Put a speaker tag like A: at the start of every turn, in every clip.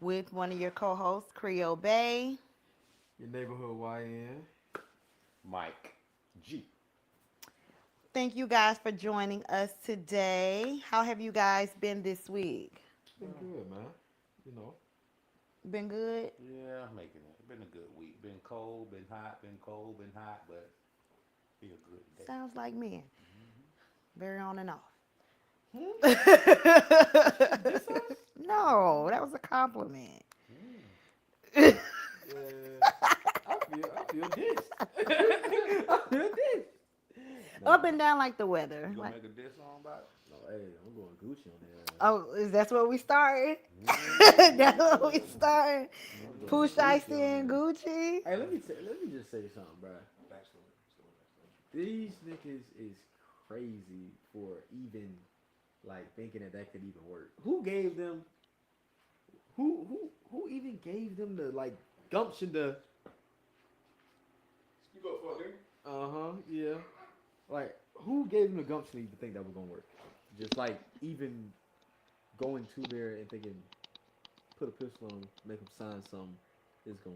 A: with one of your co-hosts, Creole Bay.
B: Your neighborhood YN.
C: Mike G.
A: Thank you guys for joining us today. How have you guys been this week?
B: Been good, man. You know.
A: Been good?
C: Yeah, I'm making it. Been a good week. Been cold, been hot, been cold, been hot, but be a good day.
A: Sounds like me. Very on and off. No, that was a compliment.
B: Yeah. I feel this. I feel this.
A: Up and down like the weather.
C: You gonna
A: Like,
C: make a diss song about it?
B: No, hey, I'm going Gucci on there.
A: oh, is that what we started? That's what we started. Pooh Shiesty and Gucci.
B: Hey, let me just say something, bro. These niggas is crazy for even like thinking that could even work. Who gave them? Who even gave them the like gumption to?
C: You go for it.
B: Yeah. Like, who gave them the gumption to even think that was gonna work? Just like even going to there and thinking, put a pistol on, make them sign something, is going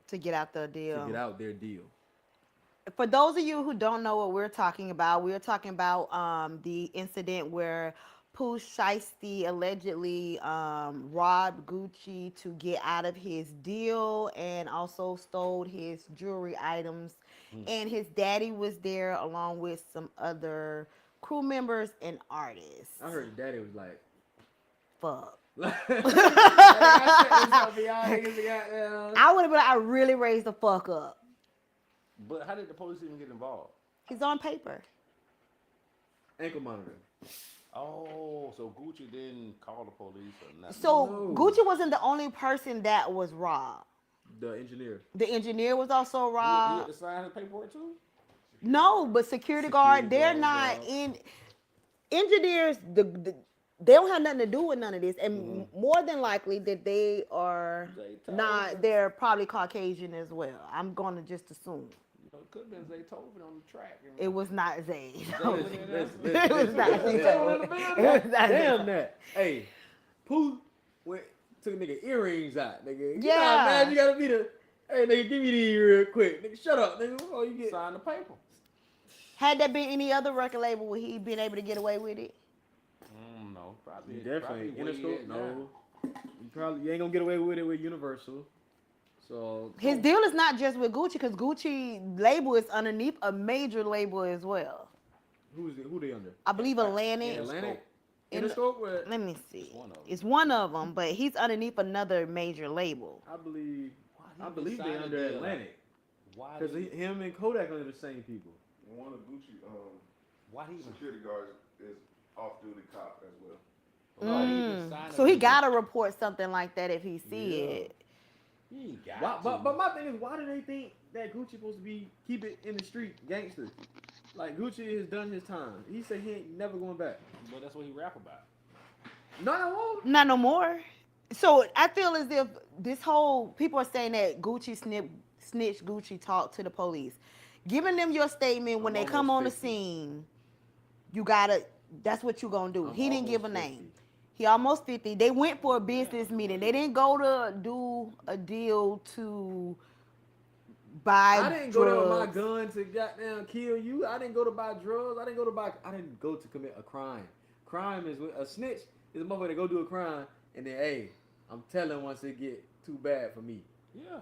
A: To get out the deal.
B: to get out their deal.
A: For those of you who don't know what we're talking about the incident where Pooh Shiesty allegedly robbed Gucci to get out of his deal and also stole his jewelry items. And his daddy was there along with some other crew members and artists.
B: I heard daddy was like,
A: Fuck.
B: I
A: I would have been like, I really raised the fuck up.
C: But how did the police even get involved?
A: He's on paper.
B: ankle monitor.
C: Oh, so Gucci didn't call the police or nothing.
A: So
B: No.
A: Gucci wasn't the only person that was robbed.
B: The engineer.
A: The engineer was also
C: You
A: robbed.
C: had to sign his paperwork too?
A: No, but security guard, they're
B: guard,
A: not
B: yeah.
A: in. Engineers, they don't have nothing to do with none of this, and more than likely that they are
C: Zaytoven.
A: not. They're probably Caucasian as well. I'm gonna just assume
C: You know, it could have been Zaytoven on the track. And
A: it was not Zay.
B: Listen,
A: It was not
B: listen.
A: Zay. It was not
B: Damn
A: Zay.
B: that. Hey, Pooh went took nigga earrings out, nigga. You know
A: Yeah.
B: how mad you gotta be the. Hey, nigga, give me these real quick. Nigga, shut up, nigga. Before you get.
C: Sign the paper.
A: Had there been any other record label, would he been able to get away with it?
C: No, probably.
B: You definitely
C: probably
B: Interscope.
C: way
B: No, you ain't gonna get away with it with Universal. So
A: His deal is not just with Gucci, because Gucci label is underneath a major label as well.
B: who they under?
A: I believe Atlantic.
B: Atlantic.
A: In-
B: Interscope. Where
A: Let me see.
C: one of 'em.
A: It's one of them, but he's underneath another major label.
B: I believe.
C: Why
B: I
C: he
B: believe they
C: decided
B: under
C: to-
B: Atlantic
C: Why?
B: because him and Kodak are the same people.
D: One of Gucci
C: Why he even?
D: security guards is off-duty cop as well.
C: Why he even signed
A: So
C: a
A: he
C: deal?
A: gotta report something like that if he see
B: Yeah.
A: it.
C: He ain't got
B: Why,
C: to.
B: but my thing is, why do they think that Gucci supposed to be keep it in the street gangster? Like Gucci has done his time. He said he ain't never going back.
C: But that's what he rap about.
B: No, I won't.
A: Not no more. So I feel as if this whole people are saying that Gucci snitch Gucci talk to the police, giving them your statement when
B: I'm
A: they come on the
B: almost 50.
A: scene. You gotta. That's what you gonna do.
B: I'm
A: He didn't give a
B: almost
A: name.
B: 50.
A: He almost 50. They went for a business meeting. They didn't go to do a deal to buy
B: I didn't go there with my
A: drugs.
B: gun to goddamn kill you. I didn't go to buy drugs. I didn't go to commit a crime. Crime is a snitch is a motherfucker that go do a crime and then hey, I'm telling once it get too bad for me,
C: Yeah.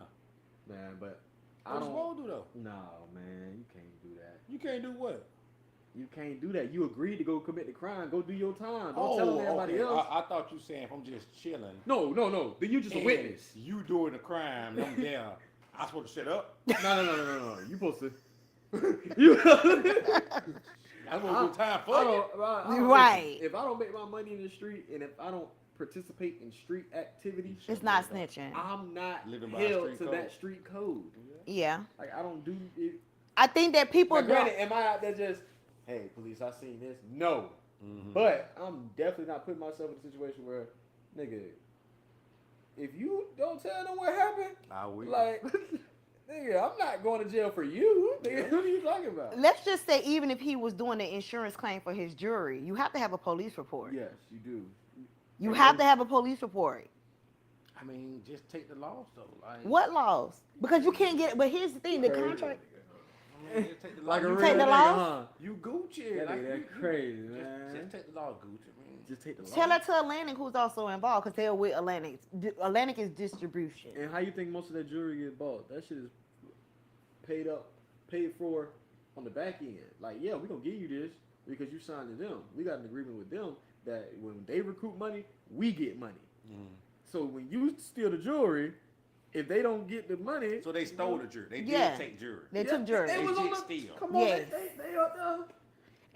B: man. But I
C: What's
B: don't.
C: wrong do though?
B: No, man, you can't do that.
C: You can't do what?
B: You can't do that. You agreed to go commit the crime. Go do your time. Don't tell everybody
C: okay.
B: else.
C: I thought you saying if I'm just chilling.
B: No. Then you just a
C: and
B: witness.
C: You doing the crime. I'm there. I supposed to shut up.
B: No. You supposed to. You.
C: I supposed to do time for
B: I
C: you.
B: don't-
A: Right.
B: If I don't make my money in the street and if I don't participate in street activities,
A: It's not snitching.
B: I'm not
C: Living by
B: held
C: street
B: to
C: code.
B: that street code.
A: Yeah.
B: Like I don't do it.
A: I think that people
B: Now,
A: don't.
B: granted, am I out there just, hey, police, I seen this? No.
C: Mhm.
B: But I'm definitely not putting myself in a situation where, nigga, if you don't tell them what happened,
C: I will.
B: like, nigga, I'm not going to jail for you. Nigga, what are you talking about?
A: Let's just say even if he was doing an insurance claim for his jury, you have to have a police report.
B: Yes, you do.
A: You have to have a police report.
C: I mean, just take the loss though. Like
A: What laws? Because you can't get. But here's the thing: the
B: Crazy.
A: contract.
C: I mean, just take the
B: Like
C: loss.
B: a
C: You
B: real
A: take the
B: nigga,
A: loss?
B: huh?
C: You Gucci.
B: That
C: Like,
B: nigga, that crazy, man.
C: Just take the loss, Gucci. I mean,
B: Just take the
A: Tell
B: loss.
A: that to Atlantic, who's also involved, because they're with Atlantic. Atlantic is distribution.
B: And how you think most of that jewelry get bought? That shit is paid for on the back end. Like, yeah, we gonna give you this because you signed to them. We got an agreement with them that when they recruit money, we get money. So when you steal the jewelry, if they don't get the money,
C: so they stole the jewelry. They
A: Yeah.
C: did take jewelry.
A: They took jewelry.
B: They was on
C: Legit
B: the,
C: steal.
B: come on,
A: Yes.
B: they up there.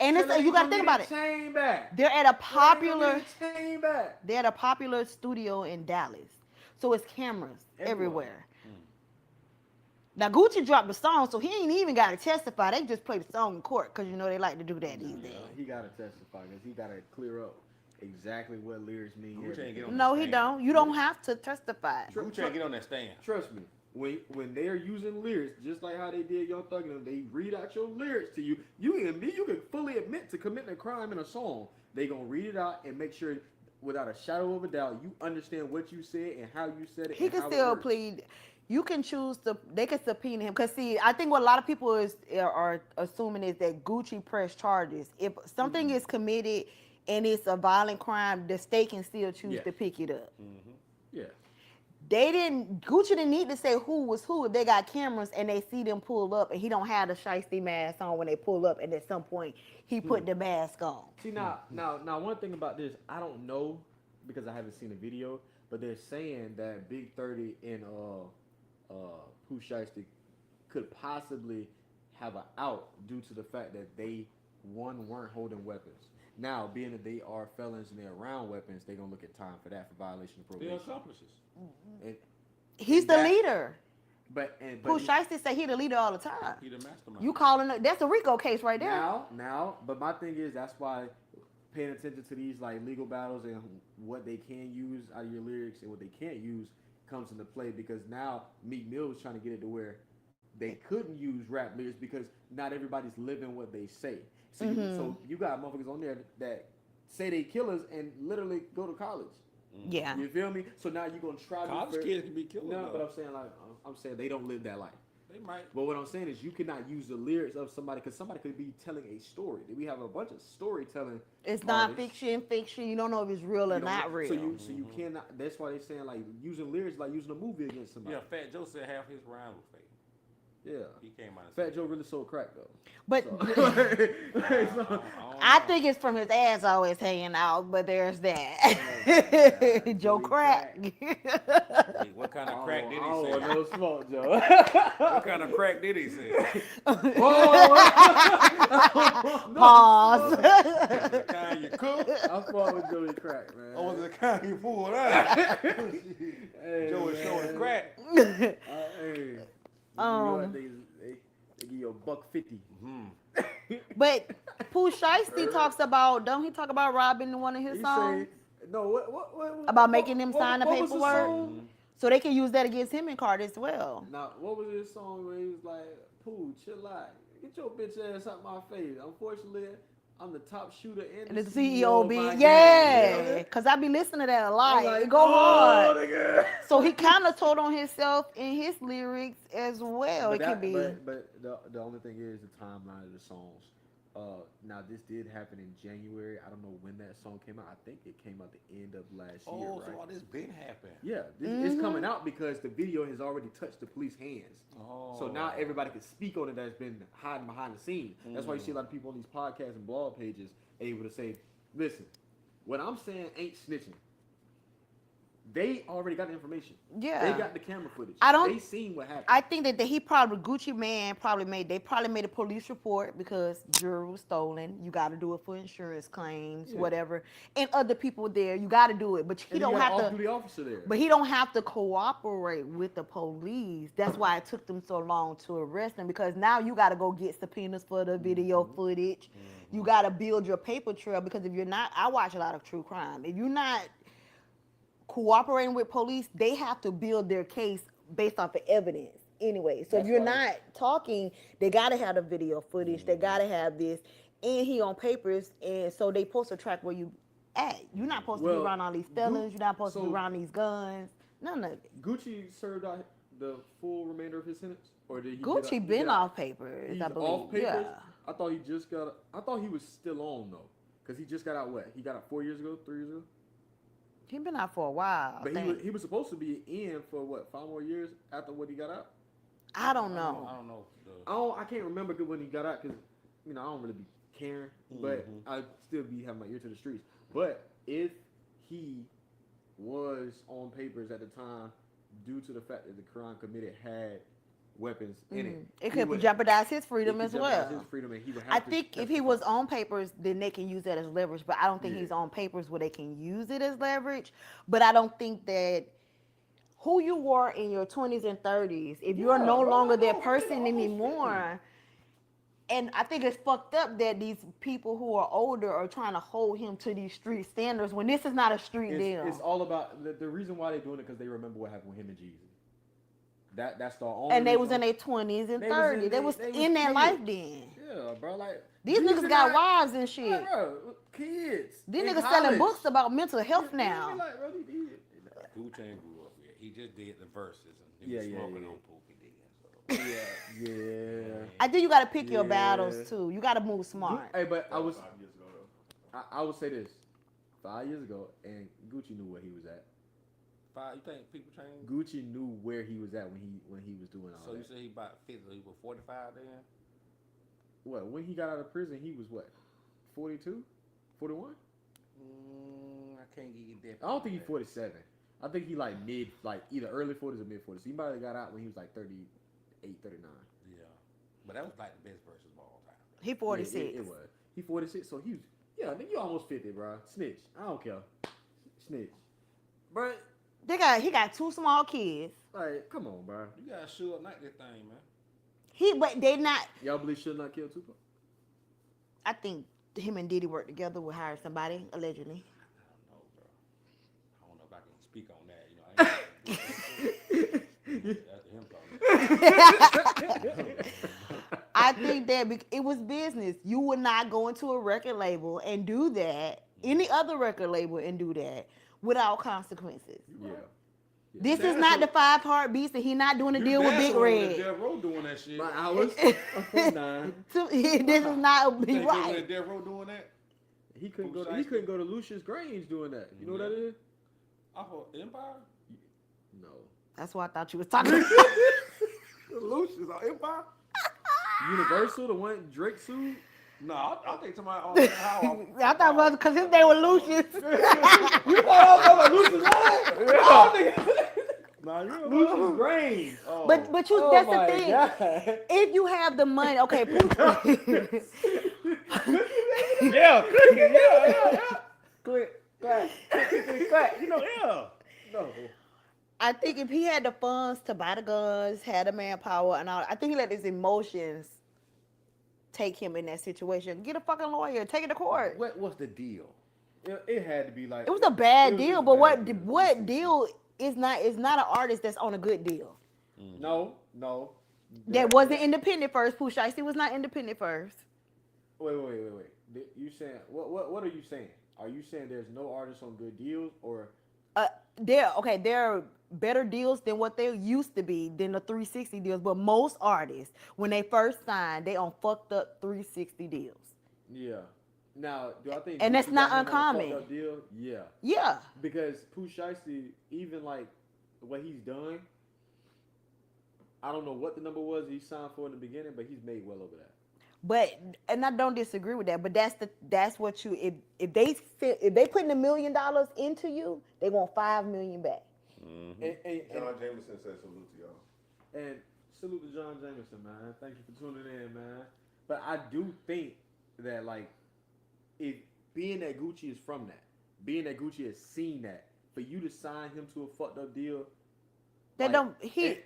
A: And it's, you got to think about it.
B: Chain back.
A: They're at a popular.
B: Chain back.
A: They're at a popular studio in Dallas, so it's cameras everywhere. Now Gucci dropped the song, so he ain't even got to testify. They just play the song in court because you know they like to do that these days.
B: He gotta testify because he gotta clear up exactly what lyrics mean.
C: Gucci ain't get on
A: No,
C: that
A: he
C: stand.
A: don't. You don't have to testify.
C: Gucci ain't get on that stand.
B: Trust me, when they are using lyrics, just like how they did Young Thug and them, they read out your lyrics to you. You can fully admit to committing a crime in a song. They gonna read it out and make sure, without a shadow of a doubt, you understand what you said and how you said it.
A: He
B: and
A: can
B: how it
A: still
B: works.
A: plead. You can choose to. They can subpoena him because see, I think what a lot of people are assuming is that Gucci pressed charges. If something is committed and it's a violent crime, the state can still choose
B: Yes.
A: to pick it up.
B: Yeah.
A: Gucci didn't need to say who was who if they got cameras and they see them pull up and he don't have the shiesty mask on when they pull up and at some point he put the mask on.
B: See now one thing about this, I don't know because I haven't seen the video, but they're saying that Big 30 and Pooh Shiesty could possibly have an out due to the fact that they weren't holding weapons. Now, being that they are felons and they're around weapons, they're gonna look at time for that for violation of
C: They're
B: probation.
C: accomplices.
B: And,
A: He's the
B: that-
A: leader.
B: but
A: Pooh Shiesty say he the leader all the time.
C: He the mastermind.
A: You calling it? That's a RICO case right there.
B: now, but my thing is that's why paying attention to these like legal battles and what they can use out of your lyrics and what they can't use comes into play because now Meek Mill is trying to get it to where they couldn't use rap lyrics because not everybody's living what they say. So, so you got motherfuckers on there that say they killers and literally go to college.
A: Yeah.
B: You feel me? So now you're gonna try
C: College
B: to
C: kids can be killers.
B: No,
C: though.
B: but I'm saying they don't live that life.
C: They might.
B: But what I'm saying is you cannot use the lyrics of somebody because somebody could be telling a story. We have a bunch of storytelling.
A: It's
B: artists.
A: fiction. You don't know if it's real or
B: You know,
A: not real.
B: So you cannot. That's why they're saying like using lyrics like using a movie against somebody.
C: Yeah, Fat Joe said half his rhymes were fake.
B: Yeah.
C: He came out and
B: Fat
C: said
B: Joe really sold crack though.
A: But
B: So-
A: I think it's from his ass always hanging out. But there's that. Joe
B: Joey
A: Crack.
C: Hey, what kind of crack did he
B: I
C: say?
B: don't want no smoke, Joe.
C: What kind of crack did he say?
A: Pause.
C: The kind you cook?
B: I fought with Joey Crack, man.
C: Or was it the kind you pulled out?
B: Hey,
C: Joe is
B: man.
C: showing crack.
B: Hey,
A: Um,
B: they give you $1.50.
A: But Pooh Shiesty talks about. Don't he talk about robbing one of his
B: He
A: songs?
B: say, no, what
A: About making them sign the
B: what was
A: paperwork?
B: song?
A: So they can use that against him in court as well.
B: Now, what was his song where he was like, Pooh, chill out. Get your bitch ass out my face. Unfortunately, I'm the top shooter and
A: The
B: the
A: CEO
B: of
A: be,
B: my
A: yeah,
B: game.
A: because I be listening to that a lot.
B: I'm like,
A: It go hard.
B: nigga.
A: So he kind of told on himself in his lyrics as well.
B: But
A: It could be.
B: But the only thing is the timeline of the songs. Now this did happen in January. I don't know when that song came out. I think it came out the end of last year,
C: Oh,
B: right?
C: so all this been happened.
B: Yeah, it's coming out because the video has already touched the police hands.
C: Oh.
B: So now everybody can speak on it that's been hiding behind the scenes. That's why you see a lot of people on these podcasts and blog pages able to say, listen, what I'm saying ain't snitching. They already got the information.
A: Yeah.
B: They got the camera footage.
A: I don't-
B: They seen what happened.
A: I think that Gucci man probably made a police report because jewelry was stolen. You got to do it for insurance claims,
B: Yeah.
A: whatever. And other people there, you got to do it, but he
B: And
A: don't
B: you got
A: have
B: an
A: to.
B: off-duty officer there.
A: But he don't have to cooperate with the police. That's why it took them so long to arrest him because now you got to go get subpoenas for the video footage. You got to build your paper trail because if you're not, I watch a lot of true crime. If you're not cooperating with police, they have to build their case based off of evidence anyway. So if you're not talking, they got to have the video footage. They got to have this. And he on papers, and so they supposed to track where you at. You're not supposed to be
B: Well,
A: around all these felons. You're not supposed to be
B: so-
A: around these guns. No nugget.
B: Gucci served out the full remainder of his sentence, or did he?
A: Gucci been off papers,
B: He's
A: I believe.
B: off papers.
A: Yeah.
B: I thought he just got. I thought he was still on though, because he just got out. What? He got out 4 years ago, 3 years ago.
A: He been out for a while.
B: But he was supposed to be in for what, 5 more years after what he got out.
A: I don't know.
C: I don't know.
B: I can't remember good when he got out because I don't really be caring, but I still be having my ear to the streets. But if he was on papers at the time, due to the fact that the crime committed had weapons in it,
A: It could jeopardize his freedom
B: it
A: as
B: could jeopardize
A: well.
B: his freedom, and he would have
A: I
B: to
A: think if he
B: testify.
A: was on papers, then they can use that as leverage. But I don't think
B: Yeah.
A: he's on papers where they can use it as leverage. But I don't think that who you were in your 20s and 30s, if you're
B: Yeah,
A: no
B: bro,
A: longer
B: I
A: that
B: know,
A: person
B: almost 50.
A: anymore, and I think it's fucked up that these people who are older are trying to hold him to these street standards when this is not a street deal.
B: It's all about the reason why they're doing it because they remember what happened with him and Jeezy. That's the only.
A: And they was
B: reason.
A: in their 20s and
B: They was
A: 30s. They was in their
B: kids.
A: life then.
B: Yeah, bro. Like
A: These
B: Jeezy
A: niggas got
B: not-
A: wives and shit.
B: Like, bro, kids.
A: These
B: in
A: niggas
B: college.
A: selling books about mental health
B: You know what I
A: now.
B: mean? Like, bro,
C: Gucci ain't grew up yet. He just did the verses and he
B: Yeah,
C: was
B: yeah,
C: smoking
B: yeah.
C: on Pookie then. So.
B: yeah.
A: I think you got to pick your
B: Yeah.
A: battles too. You got to move smart.
B: Hey, but I was
D: 5 years ago though.
B: I would say this 5 years ago, and Gucci knew where he was at.
C: You think people change?
B: Gucci knew where he was at when he was doing all
C: So you
B: that.
C: said he about 50, so he was 45 then?
B: What, when he got out of prison, he was what, 42, 41?
C: I can't get you that.
B: I don't think he's 47. I think he like either early 40s or mid 40s. He might have got out when he was like 38, 39.
C: Yeah. But that was like the best verses of all time.
A: He 46.
B: Yeah, it was. He 46, so he was. Yeah, I think you almost 50, bro. Snitch. I don't care. Snitch. Bro,
A: He got 2 small kids.
B: like, come on, bro.
C: You gotta shoot up night this thing, man.
A: But they not.
B: Y'all believe should not kill Tupac?
A: I think him and Diddy worked together. Will hire somebody allegedly.
C: I don't know, bro. I don't know if I can speak on that. You know, I ain't him talking.
A: I think that it was business. You would not go into a record label and do that. Any other record label and do that without consequences.
B: Yeah.
A: This is not the 5 Heartbeats, and he not doing a deal with Big Red.
C: Death Row doing that shit.
B: My hours. 9.
A: This is not
C: Think
A: right.
C: Death Row doing that?
B: He couldn't
C: Pooh
B: go. He
C: Shiesty?
B: couldn't go to Lucius Grange doing that. You know what that is?
C: Off of Empire?
B: No.
A: That's what I thought you was talking about.
C: Lucius on Empire?
B: Universal, the one Drake sued.
C: No, I think somebody on how.
A: I thought it was because his name was Lucius.
B: You thought I was talking about Lucius Grange?
C: Nah, you're
B: Lucius Grange.
C: Oh.
A: But you, that's the thing.
B: God.
A: If you have the money, okay.
C: Yeah, cooking, yeah.
B: Click, clap, click, clap. You know,
C: Yeah.
B: no.
A: I think if he had the funds to buy the guns, had the manpower, and all, I think he let his emotions take him in that situation. Get a fucking lawyer, take it to court.
C: What was the deal?
B: It had to be like.
A: It was a bad
B: it was
A: deal,
B: just a
A: but
B: bad
A: what deal is not an artist that's on a good deal.
B: No.
A: That wasn't independent first. Pooh Shiesty was not independent first.
B: Wait. You saying what are you saying? Are you saying there's no artists on good deals, or
A: There are better deals than what they used to be than the 360 deals. But most artists, when they first signed, they on fucked up 360 deals.
B: yeah? Now, do I think?
A: And that's
B: Gucci
A: not
B: got him on a
A: uncommon.
B: fucked up deal? Yeah,
A: Yeah.
B: because Pooh Shiesty, even like what he's done, I don't know what the number was he signed for in the beginning, but he's made well over that.
A: But and I don't disagree with that. But that's what you if they putting $1 million into you, they want $5 million back.
B: And
D: John Jameson said salute to y'all.
B: And salute to John Jameson, man. Thank you for tuning in, man. But I do think that, like, if being that Gucci is from that, being that Gucci has seen that, for you to sign him to a fucked up deal,
A: That
B: like,
A: don't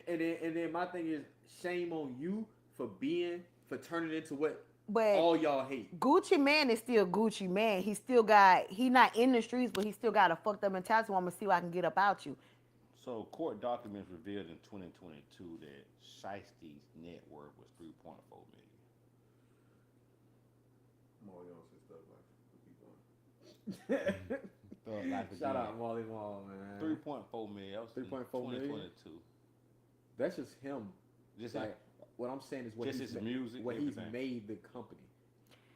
B: and then my thing is shame on you for turning into what
A: but
B: all y'all hate.
A: Gucci Man is still Gucci Man. He not in the streets, but he still got a fucked up mentality. So I'm gonna see what I can get up out you.
C: So court documents revealed in 2022 that Shiesty's net worth was 3.4 million.
D: More young and stuff like. Keep going.
C: Thug Life
B: Shout
C: Again.
B: out Marley Marl, man.
C: 3.4 million. That was
B: 3.4 million?
C: 2022.
B: That's just him.
C: Just
B: Like what I'm saying is what
C: Just
B: he's
C: his music,
B: what he's
C: everything.
B: made the company.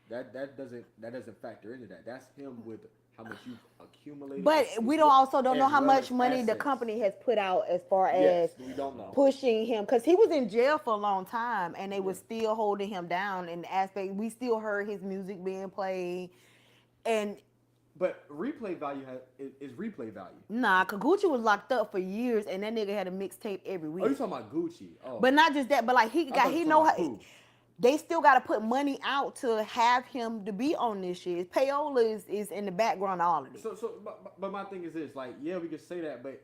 B: That doesn't factor into that. That's him with how much you've accumulated.
A: But
B: It's
A: we
B: what-
A: don't know
B: as
A: how
B: well
A: much
B: as
A: money the
B: assets.
A: company has put out as far
B: Yes,
A: as
B: we don't know.
A: pushing him, because he was in jail for a long time and they were still holding him down in the aspect. We still heard his music being played, and
B: But replay value is replay value.
A: nah, Kaguchi was locked up for years and that nigga had a mixtape every week.
B: Oh, you talking about Gucci? Oh,
A: But not just that, but like
B: I thought you
A: know
B: talking
A: how
B: about Pooh.
A: they still got to put money out to have him to be on this shit. Payola is in the background of all of this.
B: But my thing is this, like, yeah, we could say that, but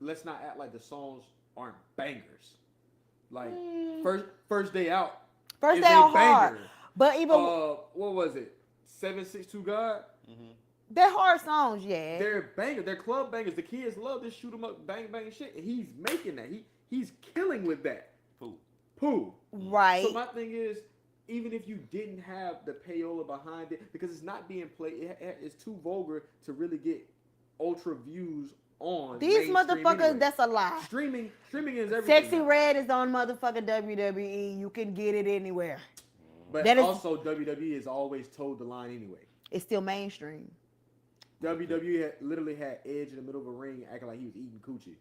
B: let's not act like the songs aren't bangers. Like first day out.
A: First
B: is
A: day
B: a
A: out hard,
B: banger.
A: but even
B: What was it? 762 God.
A: they're hard songs, yeah.
B: They're bangers. They're club bangers. The kids love this shoot 'em up, bang bang shit. And he's making that. He's killing with that. Pooh.
A: Right.
B: So my thing is, even if you didn't have the payola behind it, because it's not being played, it's too vulgar to really get ultra views on
A: These
B: mainstream
A: motherfuckers,
B: anyway.
A: that's a lie.
B: Streaming is everything.
A: Sexy
B: now.
A: Red is on motherfucking WWE. You can get it anywhere.
B: But
A: that is-
B: also WWE has always told the line anyway.
A: It's still mainstream.
B: WWE literally had Edge in the middle of a ring acting like he was eating coochie.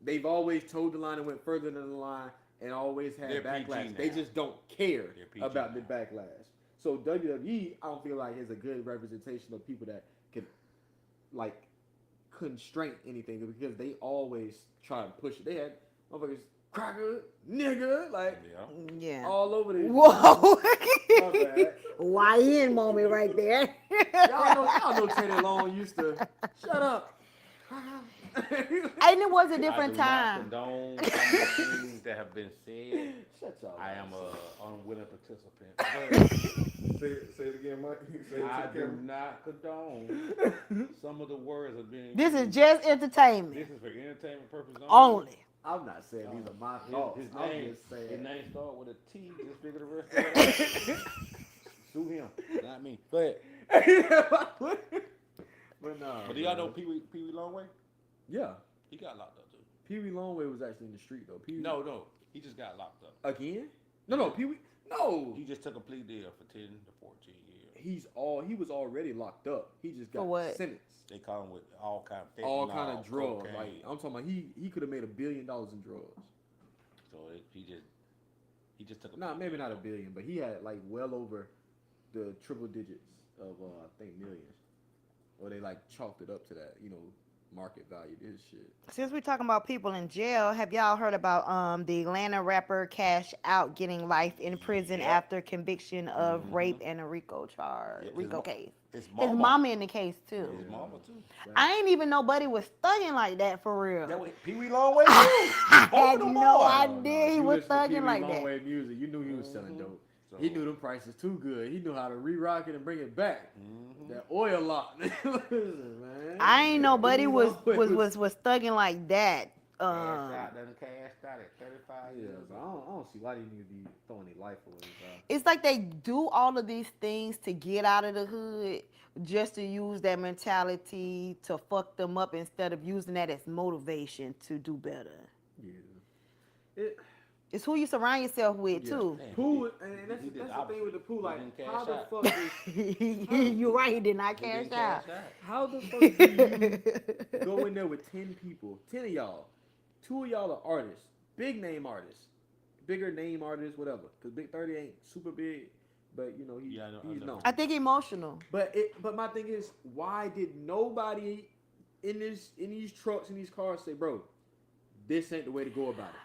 B: They've always told the line and went further than the line and always had
C: They're PG
B: backlash. They
C: now.
B: just don't care
C: They're PG
B: about the
C: now.
B: backlash. So WWE, I don't feel like is a good representation of people that can like constrain anything because they always try to push it. They had motherfuckers cracker, nigga, like
C: Yeah.
A: Yeah.
B: all over this.
A: Whoa.
B: My bad.
A: YN moment right there.
B: Y'all know Teddy Long used to shut up.
A: And it was a
C: I
A: different
C: do not
A: time.
C: condone some of the things that have been said.
B: Shut y'all.
C: I am
B: ass.
C: a unwilling participant.
D: Say it again, Mike. Say it to
C: I
D: the
C: do
D: camera.
C: not condone some of the words of being.
A: This is
C: used.
A: just entertainment.
C: This is for entertainment purposes
A: Only.
B: I'm not saying these are my thoughts.
C: His
B: I'm
C: name,
B: just saying.
C: his name start with a T. Just figure the rest of it out. Sue him, not me. Go ahead.
B: But no.
C: But do y'all know Pee Wee Longway?
B: Yeah.
C: He got locked up too.
B: Pee Wee Longway was actually in the street though. Pee-wee...
C: No, he just got locked up.
B: Again? No, Pee Wee. No.
C: He just took a plea deal for 10 to 14 years.
B: He was already locked up. He just got
A: For what?
B: sentenced.
C: They caught him with all kind of
B: All drugs.
C: cocaine.
B: Like I'm talking about, he could have made $1 billion in drugs.
C: So he just took a
B: Nah,
C: plea
B: maybe
C: deal.
B: not $1 billion, but he had like well over the triple digits of I think millions, or they like chalked it up to that, market value. This shit.
A: Since we're talking about people in jail, have y'all heard about the Atlanta rapper Cash Out getting life in prison
C: Yeah.
A: after conviction of rape and a RICO charge,
C: Yeah, his
A: RICO
C: mo-
A: case?
C: His
A: His mama in the case too.
C: His mama too.
A: I ain't even know Buddy was thugging like that for real.
C: That was Pee Wee Longway.
A: I had
C: Both of them
A: no
C: boys.
A: idea he
B: You
A: was
B: listen to Pee
A: thugging
B: Wee
A: like that.
B: Longway music, you knew he was selling dope.
C: So-
B: He knew them prices too good. He knew how to re-rock it and bring it back.
C: Mhm.
B: That oil lock. Listen, man.
A: I ain't know Buddy
B: Pee Wee
A: was
B: Longway
A: was thugging like that.
C: Cashed out at 35
B: Yeah,
C: years.
B: so I don't see why they need to be throwing their life away. Bro.
A: It's like they do all of these things to get out of the hood just to use that mentality to fuck them up instead of using that as motivation to do better.
B: Yeah.
A: It's who you surround yourself with
B: Yeah.
A: too.
C: Man,
B: Pooh,
C: he
B: and that's
C: did
B: the
C: opposite.
B: thing with the Pooh.
C: He
B: Like,
C: didn't
B: how
C: cash
B: the
C: out.
B: fuck is
A: You're right, he did not
C: He
A: cash
C: didn't
A: out.
C: cash out.
B: how the fuck do you go in there with 10 people, 10 of y'all, 2 of y'all are artists, big name artists, bigger name artists, whatever. Cause Big 30 ain't super big, but
C: Yeah, I know- I
B: he's
C: know.
B: known.
A: I think emotional.
B: But my thing is, why did nobody in these trucks in these cars say, bro, this ain't the way to go about it?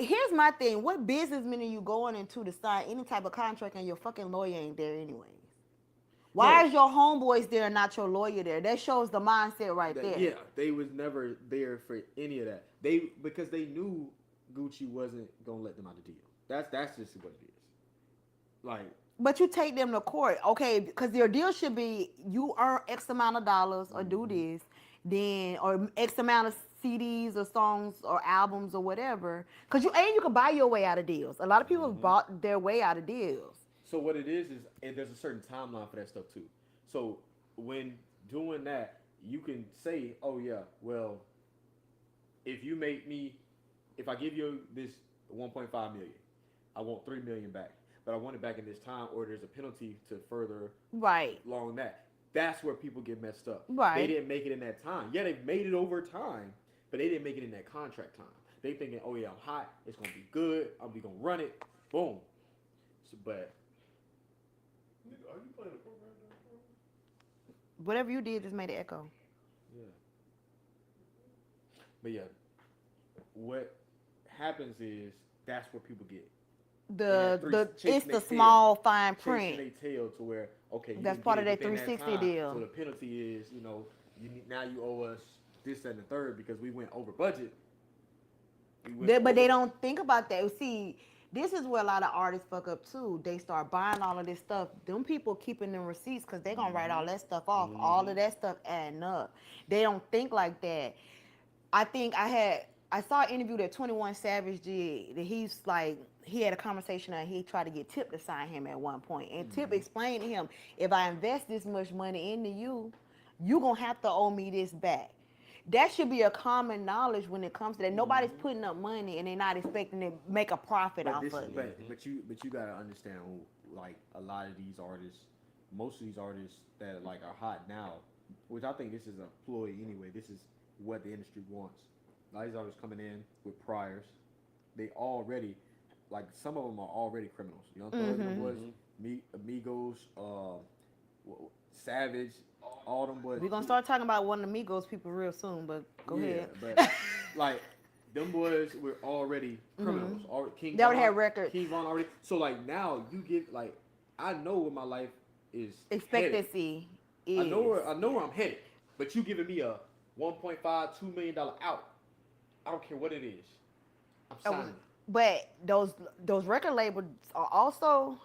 A: Here's my thing. What businessman are you going into to sign any type of contract and your fucking lawyer ain't there anyways? Why
B: No.
A: is your homeboys there and not your lawyer there? That shows the mindset right there.
B: Yeah, they was never there for any of that. Because they knew Gucci wasn't gonna let them out of the deal. That's just what it is. Like,
A: But you take them to court, okay? Because your deal should be you earn X amount of dollars or do this, then or X amount of CDs or songs or albums or whatever. Because you can buy your way out of deals. A lot of people have bought their way out of deals.
B: so what it is there's a certain timeline for that stuff too. So when doing that, you can say, oh yeah, well, if you make me, if I give you this 1.5 million, I want 3 million back, but I want it back in this time, or there's a penalty to further
A: Right.
B: long that. That's where people get messed up. They
A: Right.
B: didn't make it in that time. Yeah, they made it over time, but they didn't make it in that contract time. They thinking, oh yeah, I'm hot. It's gonna be good. I'm gonna run it. Boom. So, but
D: Nigga, are you playing the program?
A: Whatever you did just made it echo.
B: yeah, but yeah, what happens is that's where people get chasing
A: It's
B: their
A: the
B: tail.
A: small fine
B: Chasing
A: print.
B: their tail to where okay, you
A: That's
B: didn't
A: part
B: get
A: of
B: it
A: that
B: within
A: 360
B: time,
A: deal.
B: So the penalty is, now you owe us this and the third because we went over budget.
A: But they don't think about that. See, this is where a lot of artists fuck up too. They start buying all of this stuff. Them people keeping them receipts because they gonna write all that stuff off. All of that stuff adding up. They don't think like that. I think I saw an interview that 21 Savage did. That he's like he had a conversation and he tried to get Tip to sign him at one point. And Tip explained to him, if I invest this much money into you, you gonna have to owe me this back. That should be a common knowledge when it comes to that. Nobody's putting up money and they're not expecting to make a profit off of it.
B: But you gotta understand, like a lot of these artists, most of these artists that like are hot now, which I think this is a ploy anyway. This is what the industry wants. A lot of these artists coming in with priors, they already, like some of them are already criminals. You know what I'm saying? Boys, Amigos, Savage, all them boys.
A: We're gonna start talking about one of the Migos people real soon, but go ahead.
B: But like them boys were already criminals. King
A: They already
B: Von-
A: had records.
B: King Von already. So like now you get like I know where my life is headed.
A: Expectancy is.
B: I know where I'm headed. But you giving me a $1.5, $2 million out. I don't care what it is. I'm signing.
A: But those record labels are also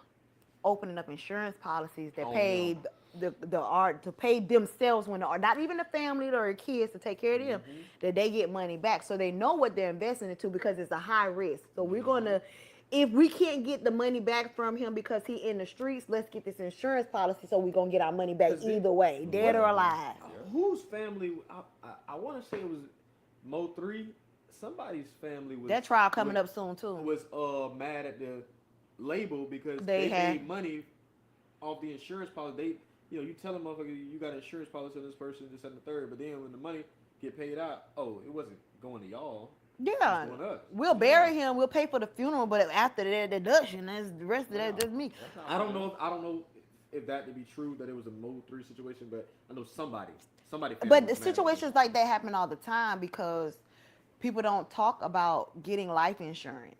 A: opening up insurance policies that pay the art to pay themselves when the art, not even the family or the kids to take care of them, that they get money back. So they know what they're investing into because it's a high risk. So we're gonna, if we can't get the money back from him because he in the streets, let's get this insurance policy so we're gonna get our money back either way, dead or alive.
B: Whose family? I want to say it was Mo3. Somebody's family was
A: That trial coming up soon too.
B: Was mad at the label because
A: They
B: they
A: had-
B: made money off the insurance policy. You tell them, motherfucker, you got an insurance policy on this person, this and the third, but then when the money get paid out, it wasn't going to y'all.
A: Yeah,
B: It was going to us.
A: we'll bury him. We'll pay for the funeral, but after that deduction, that's the rest of that. That's me.
B: I don't know if that to be true that it was a Mo3 situation, but I know somebody. Family
A: But
B: was
A: the
B: mad at
A: situations like that happen all the time because people don't talk about getting life insurance.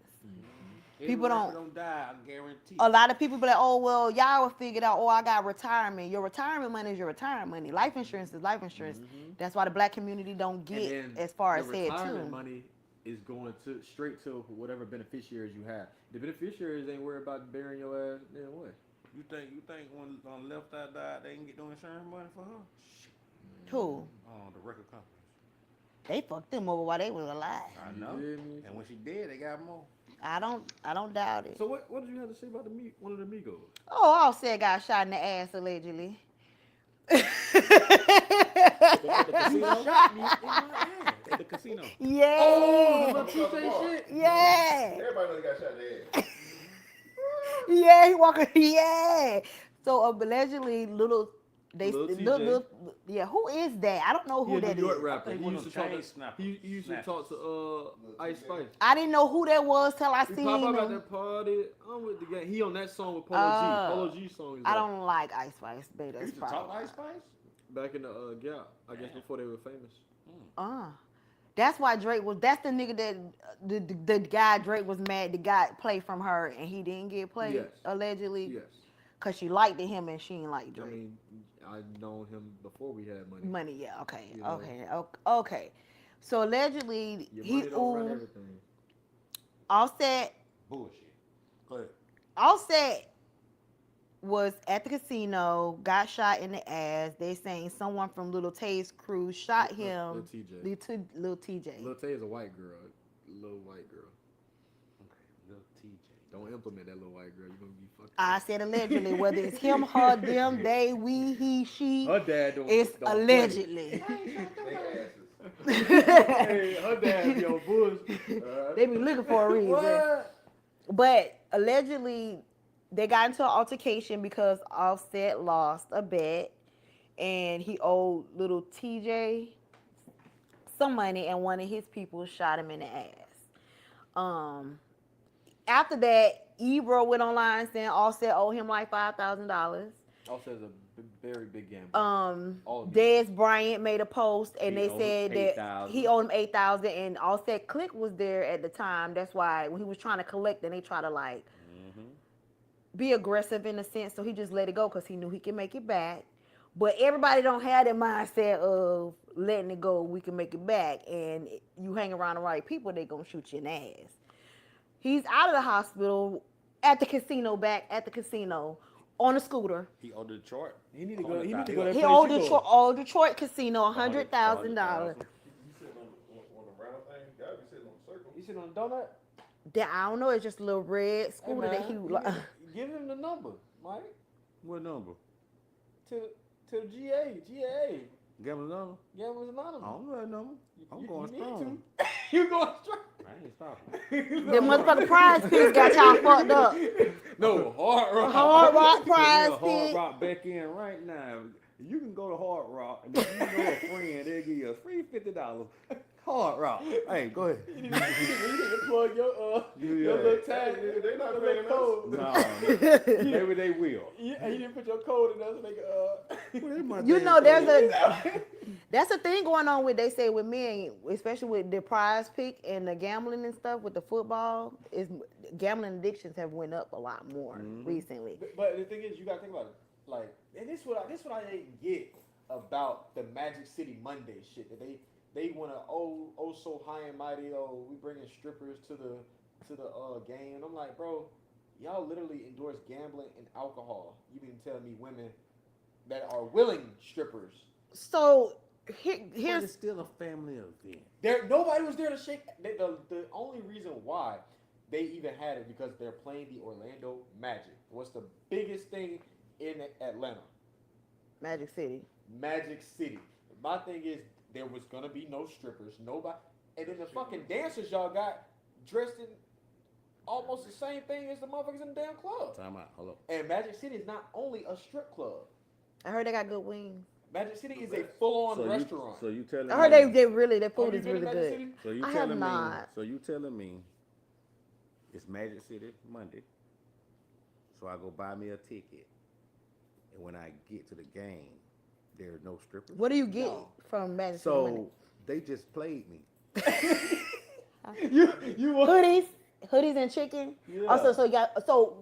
A: People don't.
C: die, I guarantee.
A: A lot of people be like, oh, well, y'all will figure it out. Oh, I got retirement. Your retirement money is your retirement money. Life insurance is life insurance. That's why the black community don't
B: And
A: get
B: then
A: as far as
B: the
A: head
B: retirement
A: too.
B: money is going straight to whatever beneficiaries you have. The beneficiaries ain't worried about burying your ass. Then what?
C: You think when on left eye died, they can get no insurance money for her?
A: Who?
C: Oh, the record companies.
A: They fucked them over while they was alive.
C: I know.
B: You feel me?
C: And when she dead, they got more.
A: I don't doubt it.
B: So what did you have to say about one of the Migos?
A: Oh, Offset got shot in the ass allegedly.
B: At the casino?
C: Shot me in my ass at the casino.
A: Yeah.
B: Oh, the TJ shit.
A: Yeah.
D: Everybody knows he got shot in the ass.
A: Yeah, he walking. Yeah. So allegedly, Lil
B: TJ.
A: yeah. Who is that? I don't know who
B: He a
A: that
B: New York
A: is.
B: rapper.
C: think
B: He
C: one
B: used
C: of
B: to
C: them
B: talk.
C: chain snappers.
B: He used to talk to Ice Spice.
A: I didn't know who that was till I
B: He
A: seen
B: pop up at
A: him.
B: that party. I'm with the gang. He on that song with Polo
A: Oh.
B: G. Polo G song is
A: I
B: like
A: don't like Ice Spice, baby.
C: You
A: That's
C: used to talk to
A: probably.
C: Ice Spice?
B: back in the Gap. I guess before they were famous.
A: That's why Drake was. That's the nigga that the guy Drake was mad. The guy played from her and he didn't get played
B: Yes.
A: allegedly.
B: Yes.
A: Cause she liked him and she didn't like
B: I
A: Drake.
B: mean, I've known him before we had money.
A: Money, yeah, okay,
B: You know.
A: okay. So allegedly,
B: Your
A: he
B: money don't run everything.
A: Offset
C: Bullshit. Go ahead.
A: Offset was at the casino, got shot in the ass. They saying someone from Lil Tay's crew shot him.
B: Lil TJ.
A: Lil TJ.
B: Lil Tay is a white girl. Little white girl.
C: Okay, little TJ.
B: Don't implement that little white girl. You're gonna be fucked
A: I
B: up.
A: said allegedly, whether it's him, her, them, they, we, he, she,
B: Her dad don't.
A: it's
B: don't
A: allegedly.
D: They asses.
B: Hey, her dad be on bush.
A: They be looking for a reason.
B: What?
A: But allegedly, they got into an altercation because Offset lost a bet, and he owed little TJ some money, and one of his people shot him in the ass. After that, Ebro went online saying Offset owed him like $5,000.
B: Offset's a very big gambler. All of these.
A: Des Bryant made a post and
C: He
A: they
C: owed
A: said
C: him
A: that
C: $8,000.
A: he owed him $8,000, and Offset Click was there at the time. That's why when he was trying to collect, and they try to like be aggressive in a sense, so he just let it go because he knew he could make it back. But everybody don't have that mindset of letting it go. We can make it back, and you hang around the right people, they gonna shoot you in the ass. He's out of the hospital at the casino, back at the casino on a scooter.
C: He owed Detroit.
B: He need to go. He need to go.
C: $100,000.
B: That
A: He
B: place
A: owed
B: you go.
A: Detroit casino $100,000.
D: You sitting on the round thing? You gotta be sitting on the circle.
B: You sitting on a donut?
A: That I don't know. It's just a little red
B: Hey,
A: scooter
B: man,
A: that he.
B: give him the number, Mike.
C: What number?
B: To the GA.
C: Gamble number?
B: Gamblers
C: I
B: Anonymous.
C: don't know that number. I'm going
B: need
C: strong.
B: to. You going strong?
C: I ain't stopping.
A: The motherfucking prize picks got y'all fucked up.
B: No, Hard Rock.
A: Hard Rock prize
C: Hard
A: pick.
C: Rock back in right now. You can go to Hard Rock, and if you know a friend, they'll give you a free $50. Hard Rock. Hey, go ahead.
B: You need to plug your
C: Yeah.
B: little tag.
D: They not
B: your
D: paying
B: little
D: us.
B: code.
C: No, maybe they will.
B: Yeah, you didn't put your code in there to make
A: You know, that's a thing going on with, they say with men, especially with the prize pick and the gambling and stuff with the football, is gambling addictions have went up a lot more recently.
B: But the thing is, you gotta think about it. Like, and this what I didn't get about the Magic City Monday shit that they wanna so high and mighty. We bringing strippers to the game. And I'm like, bro, y'all literally endorse gambling and alcohol. You mean telling me women that are willing strippers?
A: So
C: But
A: here's
C: it's still a family event.
B: Nobody was there to shake. The only reason why they even had it because they're playing the Orlando Magic. What's the biggest thing in Atlanta?
A: Magic City.
B: Magic City. My thing is there was gonna be no strippers, nobody, and then the fucking dancers y'all got dressed in almost the same thing as the motherfuckers in the damn club.
C: Time out. Hold up.
B: And Magic City is not only a strip club.
A: I heard they got good wings.
B: Magic City is a full-on restaurant.
C: So you telling
A: I heard
C: me?
A: their
B: Oh,
A: food
B: you
A: is
B: been to
A: really
B: Magic
A: good.
B: City?
C: So you
A: I have
C: telling me?
A: not.
C: So you telling me? It's Magic City Monday. So I go buy me a ticket, and when I get to the game, there's no strippers.
A: What do you get from Magic City?
C: So they just played me.
B: You want
A: Hoodies and chicken.
B: Yeah.
A: Also, so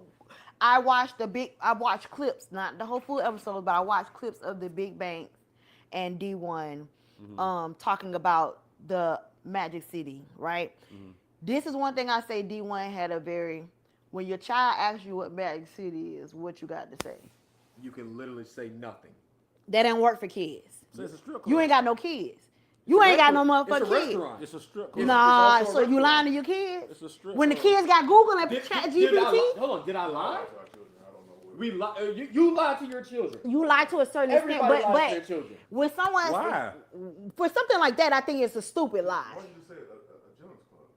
A: I watched clips, not the whole full episode, but I watched clips of the Big Banks and D1 talking about the Magic City, right? This is one thing I say D1 had a very, when your child asks you what Magic City is, what you got to say?
B: You can literally say nothing.
A: That didn't work for kids.
C: So it's a strip club.
A: You ain't got no kids. You ain't got no
B: It's a
A: motherfucking kids.
B: restaurant.
C: It's a strip club.
A: Nah,
B: It's also a
A: so you
B: restaurant.
A: lying to your kids?
C: It's a strip
A: When the
C: club.
A: kids got Google and Chat
B: Did I
A: GPT,
B: lie? Hold on, did I
D: I
B: lie?
D: like our children. I don't know what.
B: We you lied to your children.
A: you lie to a certain extent.
B: Everybody lies to their
A: But
B: children.
A: when someone,
C: Why?
A: for something like that, I think it's a stupid lie.
D: Why did you say a gentleman's club?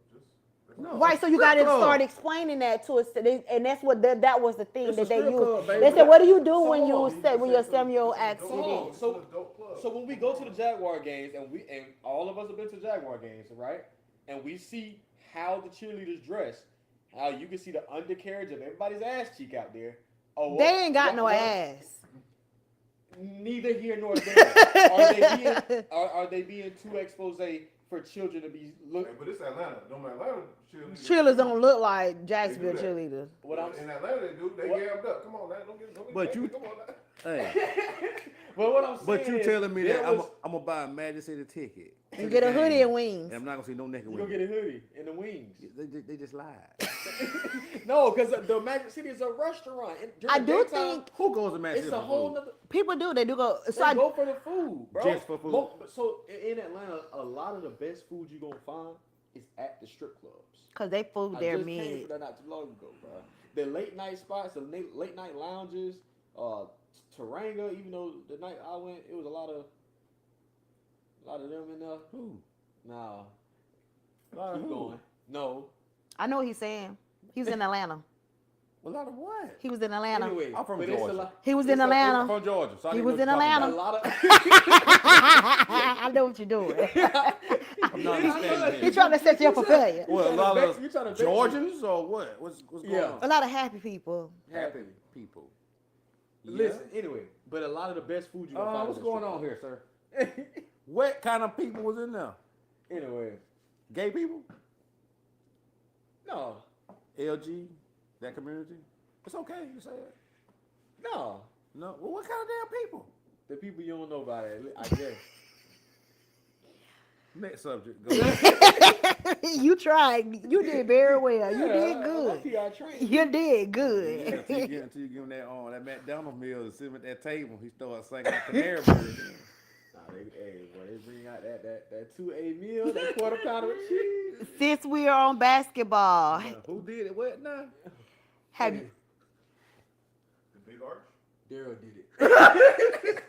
D: Just
C: No.
A: Right, so you
C: Strip
A: got to
C: club.
A: start explaining that to us, and that's what that was the thing
C: It's
A: that
C: a
A: they
C: strip
A: used.
C: club, baby.
A: They said, "What do you do
B: So
A: when
B: hold
A: you
B: on,
A: say when your
D: said some-
A: 7-year-old
D: some
A: asks
D: dope
A: you
B: Hold on,
A: this?"
B: so-
D: It's an adult club.
B: So when we go to the Jaguar games, and all of us have been to Jaguar games, right? And we see how the cheerleaders dress, how you can see the undercarriage of everybody's ass cheek out there. Oh,
A: They ain't got no
B: what-
A: ass.
B: Neither here nor there. Are they being too expose for children to be
D: Hey,
B: look?
D: but it's Atlanta. Don't Atlanta cheerleaders.
A: Cheerleaders don't look like Jacksonville
D: They do that.
A: cheerleaders.
B: What I'm
D: In Atlanta, they do. They
B: What?
D: gabbed up. Come on, now. Don't get
C: But you-
D: come on, now.
C: Hey,
B: But what I'm saying
C: but you
B: is,
C: telling me
B: there
C: that I'm
B: was-
C: gonna buy a Magic City ticket to
A: You
C: the
A: get a
C: game,
A: hoodie and wings.
C: and I'm not gonna see no naked
B: you gonna
C: women.
B: get a hoodie and the wings.
C: They just lied.
B: No, because the Magic City is a restaurant.
A: I do
B: Daytime,
A: think
C: Who goes to Magic
B: it's
C: City
B: a
C: for
B: whole
C: food?
B: nother.
A: people do. They do go.
B: They
A: So I,
B: go for the food, bro.
C: Just for food.
B: So in Atlanta, a lot of the best food you're gonna find is at the strip clubs.
A: Cause they food
B: I
A: their
B: just came
A: mid.
B: from that not too long ago, bro. The late night spots, the late night lounges, Taranga. Even though the night I went, it was a lot of them in there.
C: Who?
B: Nah,
C: A lot of
B: keep
C: who?
B: going. No.
A: I know what he's saying. He was in Atlanta.
C: A lot of what?
A: He was in Atlanta.
B: Anyway,
C: I'm from
B: but it's a
C: Georgia.
B: lot-
A: He was
B: it's
A: in
B: a-
A: Atlanta.
C: I'm from Georgia. So I
A: He
C: didn't
A: was
C: know
A: in
C: what you're
A: Atlanta.
B: A lot of.
A: I know what you're doing.
C: I'm not understanding
A: He's
C: here.
A: trying to set you up for failure.
C: Well, a
B: trying to
C: lot
B: vex-
C: of
B: you trying to vex
C: Georgians or what? What's going
B: Yeah.
A: A
C: on?
A: lot of happy people.
C: Happy people.
B: Listen, anyway, but a lot of the best food you gonna find.
C: What's
B: in the
C: going
B: strip
C: on here,
B: club.
C: sir? What kind of people was in there?
B: Anyway,
C: Gay people?
B: no,
C: LG? That community? It's okay. You say it.
B: no,
C: No. Well, what kind of damn people?
B: the people you don't know about it, I guess.
C: Next subject. Go ahead.
A: You tried. You did very well. You did
B: I'm
A: good.
B: PR trained.
A: You did
C: Yeah,
A: good.
C: until you give him that McDonald's meal and sit him at that table, he started singing the Canary Bird.
B: Nah, they bring out that 2A meal, that quarter pounder with cheese.
A: Since we are on basketball,
C: Who did it? What now?
A: have you?
D: The big arch.
B: Daryl did it.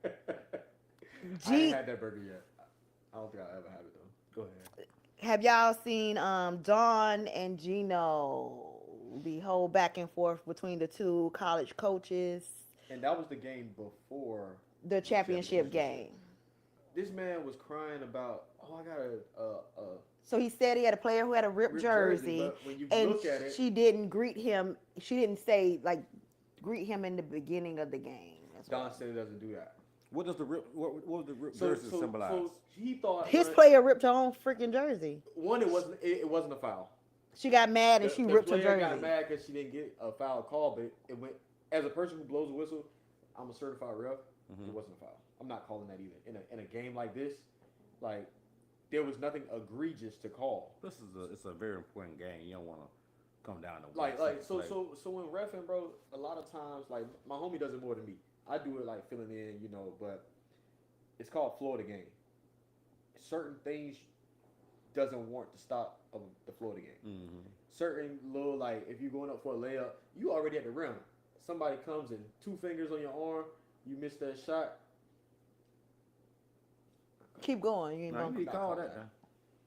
B: I ain't
A: G,
B: had that burger yet. I don't think I'll ever have it though. Go ahead.
A: have y'all seen Dawn and Geno the whole back and forth between the two college coaches,
B: And that was the game before
A: the championship game?
B: this man was crying about. Oh, I got a
A: So he said he had a player who had a ripped
B: ripped
A: jersey,
B: but when you
A: and
B: look at it,
A: she didn't greet him. She didn't say like greet him in the beginning of the game. That's
B: Don
A: what-
B: said he doesn't do that.
C: What does the rip? What was the rip
B: So,
C: jersey symbolize?
B: so he thought
A: His player ripped her own freaking jersey.
B: one, it wasn't a foul.
A: She got mad and she
B: The
A: ripped her
B: player
A: jersey.
B: got mad because she didn't get a foul call, but it went. As a person who blows a whistle, I'm a certified ref. It wasn't a foul. I'm not calling that either. In a game like this, like there was nothing egregious to call.
C: It's a very important game. You don't want to come down to
B: Like
C: one
B: so
C: play.
B: so when reffing, bro, a lot of times like my homie does it more than me. I do it like filling in, but it's called Florida game. Certain things doesn't warrant the stop of the Florida game.
C: Mm-hmm.
B: Certain little like if you're going up for a layup, you already at the rim. Somebody comes and 2 fingers on your arm, you miss that shot.
A: Keep going. You ain't
C: No,
A: gonna-
C: you need to call that.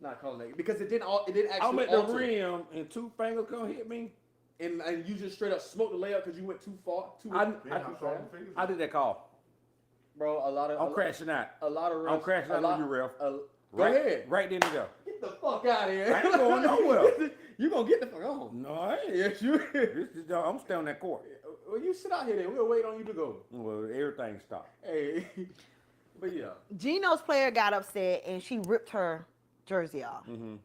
B: Not calling that because it didn't actually
C: I'm at the
B: alter.
C: rim and 2 fingers gonna hit me.
B: And you just straight up smoked the layup because you went too far.
C: I
D: Then how strong the fingers?
C: I did that call.
B: Bro,
C: I'm crashing out.
B: a lot of refs.
C: I'm crashing out on you, ref.
B: Go
C: Right,
B: ahead.
C: right then and there.
B: Get the fuck out of here.
C: I ain't going nowhere.
B: You gonna get the fuck on.
C: No, I ain't.
B: Yes, you.
C: I'm staying on that court.
B: Well, you sit out here then. We'll wait on you to go.
C: Well, everything stopped.
B: Hey, but yeah.
A: Geno's player got upset and she ripped her jersey off.
C: Mm-hmm.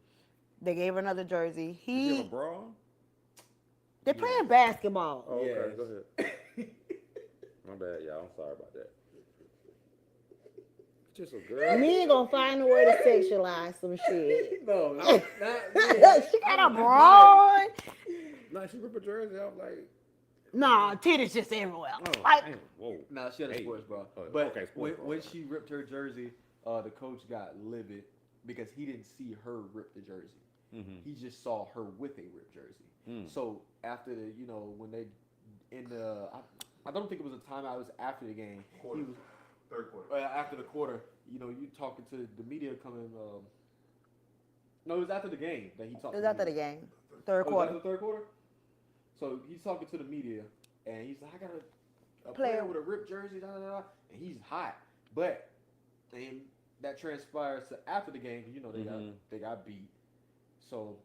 A: They gave her another jersey.
C: Did you have a bra on?
A: They're playing basketball.
C: Oh, okay,
B: Yes.
C: go ahead. My bad, y'all. I'm sorry about that. Just a girl.
A: Me ain't gonna find a way to sexualize some shit.
B: No, not
A: She got a bra on.
C: Like she ripped her jersey off like.
A: Nah, titties just everywhere.
C: Oh,
A: Like,
C: damn, whoa.
B: Nah, she had a
C: Hey.
B: sports bra.
C: Oh,
B: But
C: okay, sports bra.
B: when she ripped her jersey, the coach got livid because he didn't see her rip the jersey.
C: Mm-hmm.
B: He just saw her with a ripped jersey.
C: Mm.
B: So after the, when they in the, I don't think it was a timeout. It was after the game.
D: Quarter.
B: He was
D: Third quarter.
B: after the quarter. You talking to the media coming. No, it was after the game that he talked.
A: it was
B: to
A: after the
B: media.
A: game. Third
B: Oh, it was
A: quarter.
B: after the third quarter. So he's talking to the media, and he's like, "I got a
A: Player.
B: player with a ripped jersey, da da da," and he's hot. But and that transpires to after the game. They got beat. So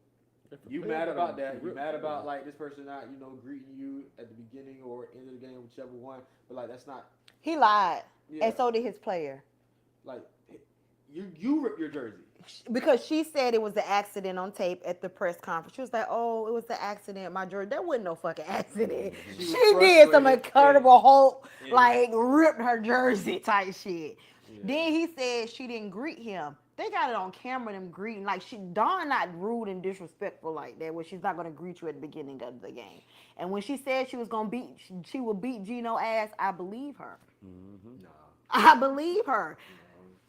B: you mad about that? You mad about like this person not greeting you at the beginning or end of the game, whichever one. But like that's not.
A: He lied,
B: Yeah.
A: and so did his player.
B: Like you rip your jersey.
A: Because she said it was the accident on tape at the press conference. She was like, "Oh, it was the accident. My jersey. That wasn't no fucking accident.
B: She
A: She,
B: was
A: did some
B: frustrated.
A: incredible Hulk,
B: Yeah.
A: like ripped her jersey type shit."
B: Yeah.
A: Then he said she didn't greet him. They got it on camera, them greeting. Like, Dawn not rude and disrespectful like that, where she's not going to greet you at the beginning of the game. And when she said she was going to she would beat Geno ass, I believe her.
C: Mm-hmm.
B: Nah.
A: I believe her.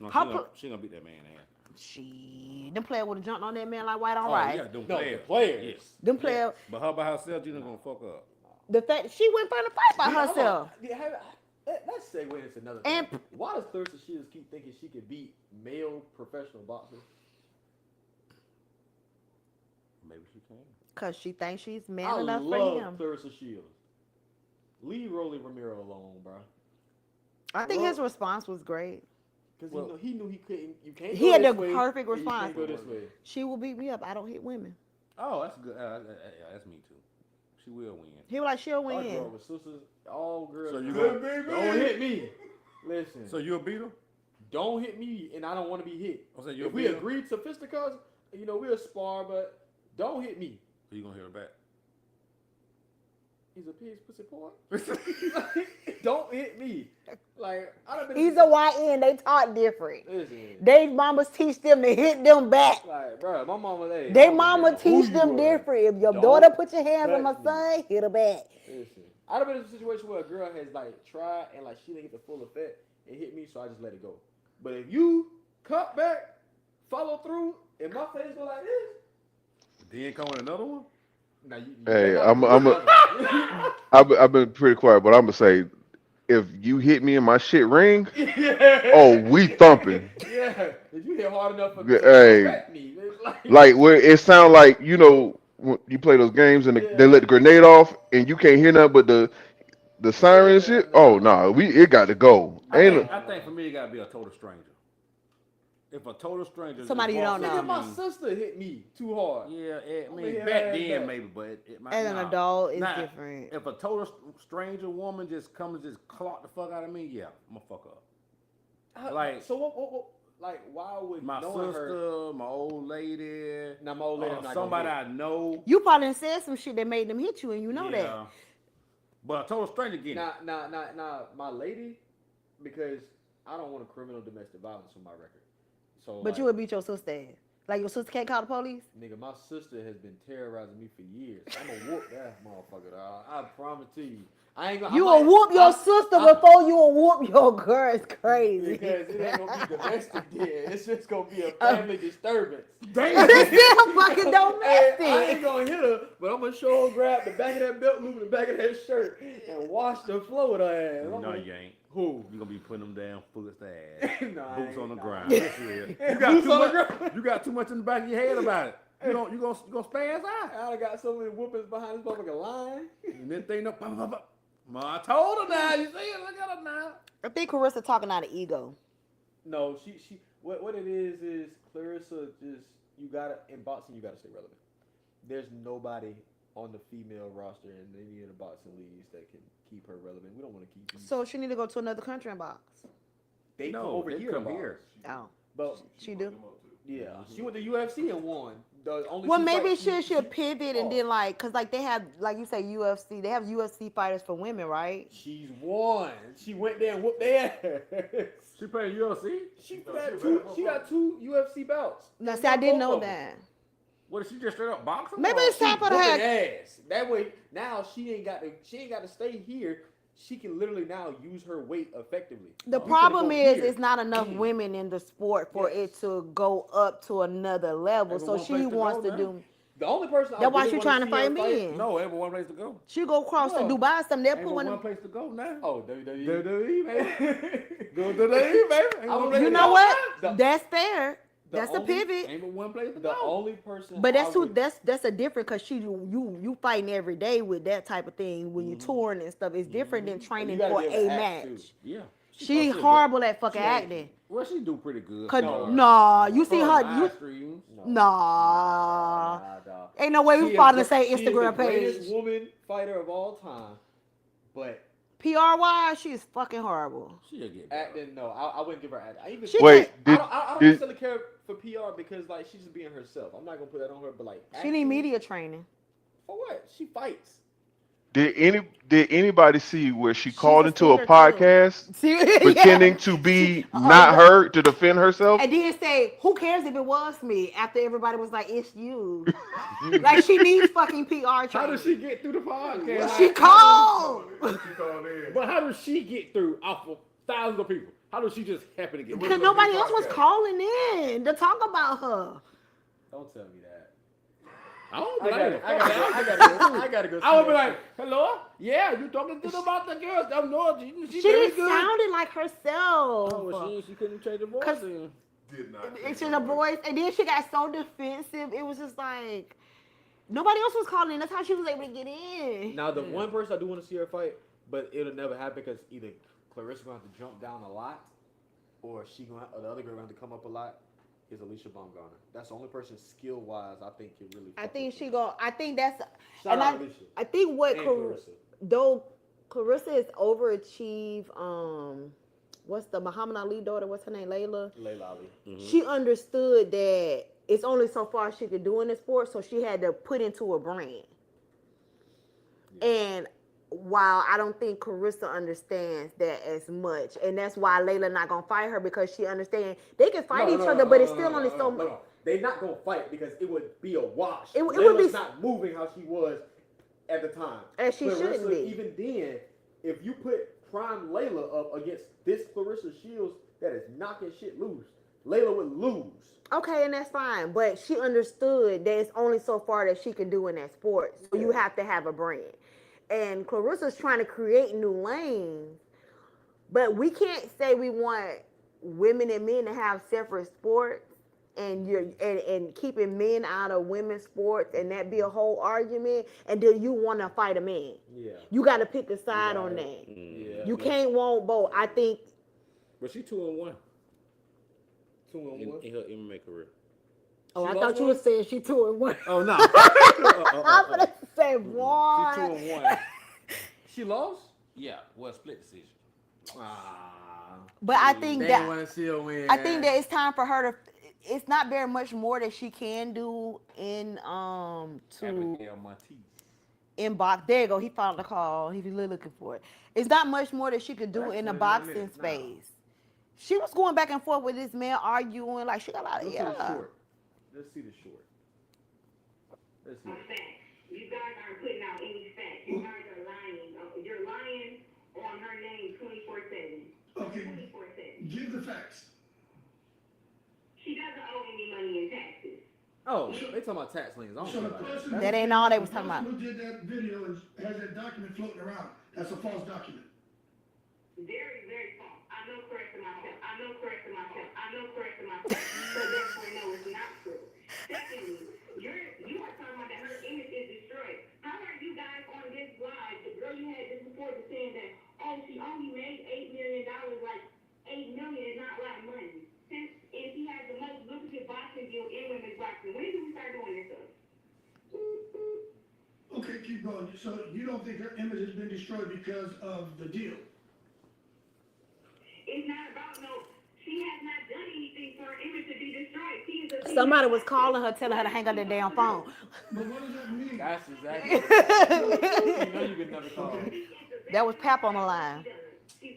C: No,
A: How
C: she gonna beat that man ass.
A: She, them player would have jumped on that man like white on
C: Oh,
A: rice.
C: yeah, them
B: No,
C: players.
B: the players.
C: Yes.
A: Them player,
C: But her by herself, Geno gonna fuck up.
A: the fact she went for the fight by
B: Yeah, hold on.
A: herself.
B: Yeah, let's segue into another
A: And-
B: thing. Why does Clarissa Shields keep thinking she could beat male professional boxers?
C: Maybe she can.
A: Cause she thinks she's man
B: I
A: enough for
B: love
A: him.
B: Clarissa Shields. Leave Rolly Ramiro alone, bro.
A: I think his response was great.
B: Because
C: Well-
B: he knew he couldn't. You can't.
A: He
B: go
A: had
B: this
A: the
B: way,
A: perfect
B: and you
A: response.
B: can't go this way.
A: She will beat me up. I don't hit women.
C: Oh, that's good. That's me too. She will win.
A: He was like, she'll
B: Our
A: win.
B: girl with sisters, all girls.
C: So you
B: Good
C: gonna-
B: baby. Don't hit me. Listen.
C: So you'll beat her?
B: Don't hit me, and I don't want to be hit.
C: I said you'll
B: If we
C: beat her?
B: agree to fisticuffs, we'll spar, but don't hit me.
C: So you gonna hit her back?
B: He's a pig's pussy boy. Don't hit me. Like, I done been
A: He's a YN. They talk different.
B: Listen.
A: They mamas teach them to hit them back.
B: Like, bro, my mama,
A: They
B: I
A: mama
B: don't care
A: teach
B: who
A: them
B: you are.
A: different. If your
B: Don't
A: daughter put your hands on my
B: touch me.
A: son, hit her back.
B: Listen. I done been in a situation where a girl has, like, tried and, like, she didn't get the full effect and hit me, so I just let it go. But if you cut back, follow through, and my face go like this,
C: Then come with another one?
B: now you
E: Hey,
B: I'm
E: I've been pretty quiet, but I'm gonna say, if you hit me and my shit ring,
B: yeah.
E: oh, we thumping.
B: Yeah, if you hit hard enough for
E: Yeah,
B: to
E: hey.
B: affect me, it's
E: Like where it sound like when you play those games and they let the grenade off and you can't hear nothing but the siren and shit. Oh no, it got to go. Ain't
C: I think for me it gotta be a total stranger. If a total stranger,
A: Somebody you don't
B: Nigga,
A: know.
B: my sister hit me too hard.
C: Yeah, I
B: I'ma
C: mean
B: hit
C: back
B: her ass
C: then
B: back.
C: maybe, but it might
A: As an
C: nah.
A: adult, it's
C: Nah,
A: different.
C: If a total stranger woman just comes and just clock the fuck out of me, yeah, I'm gonna fuck up. Like-
B: so what like why would
C: My
B: knowing
C: sister,
B: her?
C: my old lady,
B: Now my old lady, I'm not
C: somebody
B: gonna hit.
C: I know.
A: You probably done said some shit that made them hit you, and you know that.
C: Yeah. But a total stranger getting it.
B: Nah, my lady, because I don't want a criminal domestic violence on my record. So,
A: But you would beat your sister ass. Like your sister can't call the police.
B: nigga, my sister has been terrorizing me for years. I'm gonna whoop that motherfucker, dog. I promise to you. I ain't gonna.
A: You
B: I
A: will
B: might-
A: whoop your
B: I-
A: sister
B: I-
A: before you will whoop your girl. It's crazy.
B: Because it ain't gonna be domestic then. It's just gonna be a family disturbance.
A: It's still fucking
B: Hey, I
A: domestic.
B: ain't gonna hit her, but I'm gonna show her grab the back of that belt loop and the back of that shirt and wash the floor with her ass. I'm
C: No,
B: gonna-
C: you ain't.
B: Who?
C: You gonna be putting them down foot ass.
B: Nah, I
C: Boots
B: ain't-
C: on the
B: nah.
C: ground.
A: Yeah.
C: Yes, you is. You got
B: Boots
C: too
B: on the
C: much.
B: ground.
C: You got too much in the back of your head about it. You gonna spaz out.
B: I done got so many whoopings behind this motherfucking line.
C: And then thing up. I told her now. You see it? Look at her now.
A: I think Carissa talking out of ego.
B: No, she what it is Clarissa just in boxing you gotta stay relevant. There's nobody on the female roster in any of the boxing leagues that can keep her relevant. We don't want to keep these.
A: So she need to go to another country and box.
B: they come
C: No,
B: over
C: they
B: here.
C: come
B: to box.
C: here.
A: Oh,
B: But
A: she do.
B: yeah, she went to UFC and won. The only
A: Well,
B: two
A: maybe
B: fights
A: she should pivot and
B: Oh.
A: then cause they have, like you say, UFC. They have UFC fighters for women, right?
B: She's won. She went there and whooped their ass.
C: She played UFC.
B: She
D: No,
B: got
D: she
B: two.
D: bad
B: She got two UFC belts.
A: Now,
B: She
A: see, I
B: won
A: didn't
B: both
A: know
B: of them.
A: that.
C: What is she just straight up boxing?
A: Maybe
C: or-
A: it's time for
B: Whooping
A: her.
B: ass. That way, now she ain't got to stay here. She can literally now use her weight effectively.
A: The
B: You
A: problem
B: finna go
A: is,
B: here.
A: it's not enough women in the sport for it to go up to another level. So
C: Everyone
A: she
C: place to
A: wants
C: go
A: to
C: now.
A: do.
B: The only person.
A: That's why
B: she
A: she trying to fight men.
C: No, ain't but one place to go.
A: She go across to
B: Oh.
A: Dubai. Some they'll
C: Ain't
A: put
C: but
A: one.
C: one place to go now.
B: Oh, WWE.
C: WWE, baby. Go to WWE, baby. Ain't
B: I'm
C: one
B: ready
C: place
A: You
C: to
A: know
C: go
A: what?
B: The-
A: That's fair.
B: the
A: That's a
B: only-
C: now.
A: pivot.
C: Ain't but one place to
B: The
C: go.
B: only person.
A: But
B: I
A: that's too.
B: would-
A: That's a different because you fighting every day with that type of thing when you're touring and stuff. It's different than training
B: gotta
A: for
B: be able
A: a
B: to act,
A: match.
B: too.
C: Yeah.
A: She
C: fucking
A: horrible at fucking
B: She ain't-
A: acting.
C: Well, she do pretty good.
A: Cause
C: for her.
A: nah, you see
C: For
A: her.
C: live
A: You
C: streams.
A: nah.
B: dawg.
A: Ain't no way
B: She
A: we
B: is
A: following
B: the-
A: the same
B: she is
A: Instagram
B: the greatest
A: page.
B: woman fighter of all time, but
A: PR wise, she's fucking horrible.
C: She'll get better.
B: acting, no, I wouldn't give her acting. I even
A: She
E: Wait,
B: I
E: did,
B: don't
E: did
B: necessarily care for PR because like she's just being herself. I'm not gonna put that on her, but like
A: She need
B: acting,
A: media training.
B: for what? She fights.
E: did anybody see where she
A: She's
E: called
A: a
E: into a
A: singer, too.
E: podcast
A: See?
E: pretending
A: Yeah.
E: to be
A: Oh,
E: not
A: yeah.
E: her to defend herself?
A: And then say, who cares if it was me? After everybody was like, it's you. Like she needs fucking PR training.
C: How does she get through the podcast?
A: She called.
D: She called in.
B: But how does she get through off of thousands of people? How does she just happen to get?
A: Because nobody else was calling in to talk about her.
B: Don't tell me that. I don't
C: I
B: blame her.
C: I gotta go.
B: I would be like, hello? Yeah, you talking to them about the girls? No,
A: She
B: very
A: didn't
B: good.
A: sounded like herself.
B: Oh, well, she couldn't change the voice.
A: 'Cause-
B: Then.
D: Did not.
A: It's just a voice, and then she got so defensive. It was just like nobody else was calling in. That's how she was able to get in.
B: Now, the one person I do want to see her fight, but it'll never happen because either Clarissa gonna have to jump down a lot, or or the other girl gonna have to come up a lot. Is Alicia Baumgartner. That's the only person skill wise I think can really.
A: I think she go. I think that's.
B: Shout
A: and
B: out Alicia.
A: I think what
B: And Clarissa.
A: though Clarissa is overachieved. What's the Muhammad Ali daughter? What's her name? Layla.
B: Layla Ali.
C: Mm-hmm.
A: She understood that it's only so far she could do in the sport, so she had to put into a brand.
B: Yeah.
A: And while I don't think Clarissa understands that as much, and that's why Layla not gonna fight her because she understands they can fight each other, but it's still only so much.
B: They're not gonna fight because it would be a wash.
A: It would
B: Layla's
A: be
B: not moving how she was at the time.
A: as she
B: Clarissa,
A: shouldn't be.
B: Even then, if you put prime Layla up against this Clarissa Shields that is knocking shit loose, Layla would lose.
A: Okay, and that's fine, but she understood that it's only so far that she can do in that sport. So you have to have a brand. And Clarissa's trying to create new lanes, but we can't say we want women and men to have separate sports and and keeping men out of women's sports and that be a whole argument. And then you want to fight a man.
B: Yeah.
A: You got to pick a side on that.
B: Yeah.
A: You can't want both. I think.
C: But she 2-1
B: 2-1.
C: in her MMA career.
A: Oh,
B: She
A: I
B: lost
A: thought you
B: one?
A: were saying she 2-1.
B: Oh no.
A: I'm gonna say boy.
B: She 2-1. She lost?
C: Yeah, well, split decision.
B: Ah.
A: But I think
B: They
A: that
B: want to see her win.
A: I think that it's time for her to. It's not very much more that she can do in to
C: Abigail Monteith.
A: inbox. There you go. He found the call. He was really looking for it. It's not much more that she could do
B: That's
A: in the
B: 29
A: boxing
B: minutes now.
A: space. She was going back and forth with this man arguing like she got a lot of
B: Let's see the
A: yeah.
B: short. Let's see the short. Let's see.
F: Facts. You guys aren't putting out any facts. You guys are lying. You're lying on her name 24/7.
G: Okay,
F: 24/7.
G: give the facts.
F: She doesn't owe any money in taxes.
B: Oh, they talking about tax liens. I don't
G: So
B: know
G: the
B: about
G: person
B: that.
A: That ain't all they was talking
G: the
A: about.
G: person who did that video has that document floating around. That's a false document.
F: Very, very false. I know correcting myself. I know correcting myself. I know correcting myself. So therefore, no, it's not true. Secondly, you are talking about that her image is destroyed. How are you guys on this live? The girl you had just before was saying that, oh, she only made $8 million. Like, $8 million is not a lot of money. And she has the most lucrative boxing deal in women's boxing. When did we start doing this stuff?
G: Okay, keep going. So you don't think her image has been destroyed because of the deal?
F: It's not about no. She has not done anything for her image to be destroyed. She is a
A: Somebody was calling her, telling her to hang up the damn phone.
G: But what does that mean?
B: That's exactly. You know you could never call.
A: That was Pap on the line.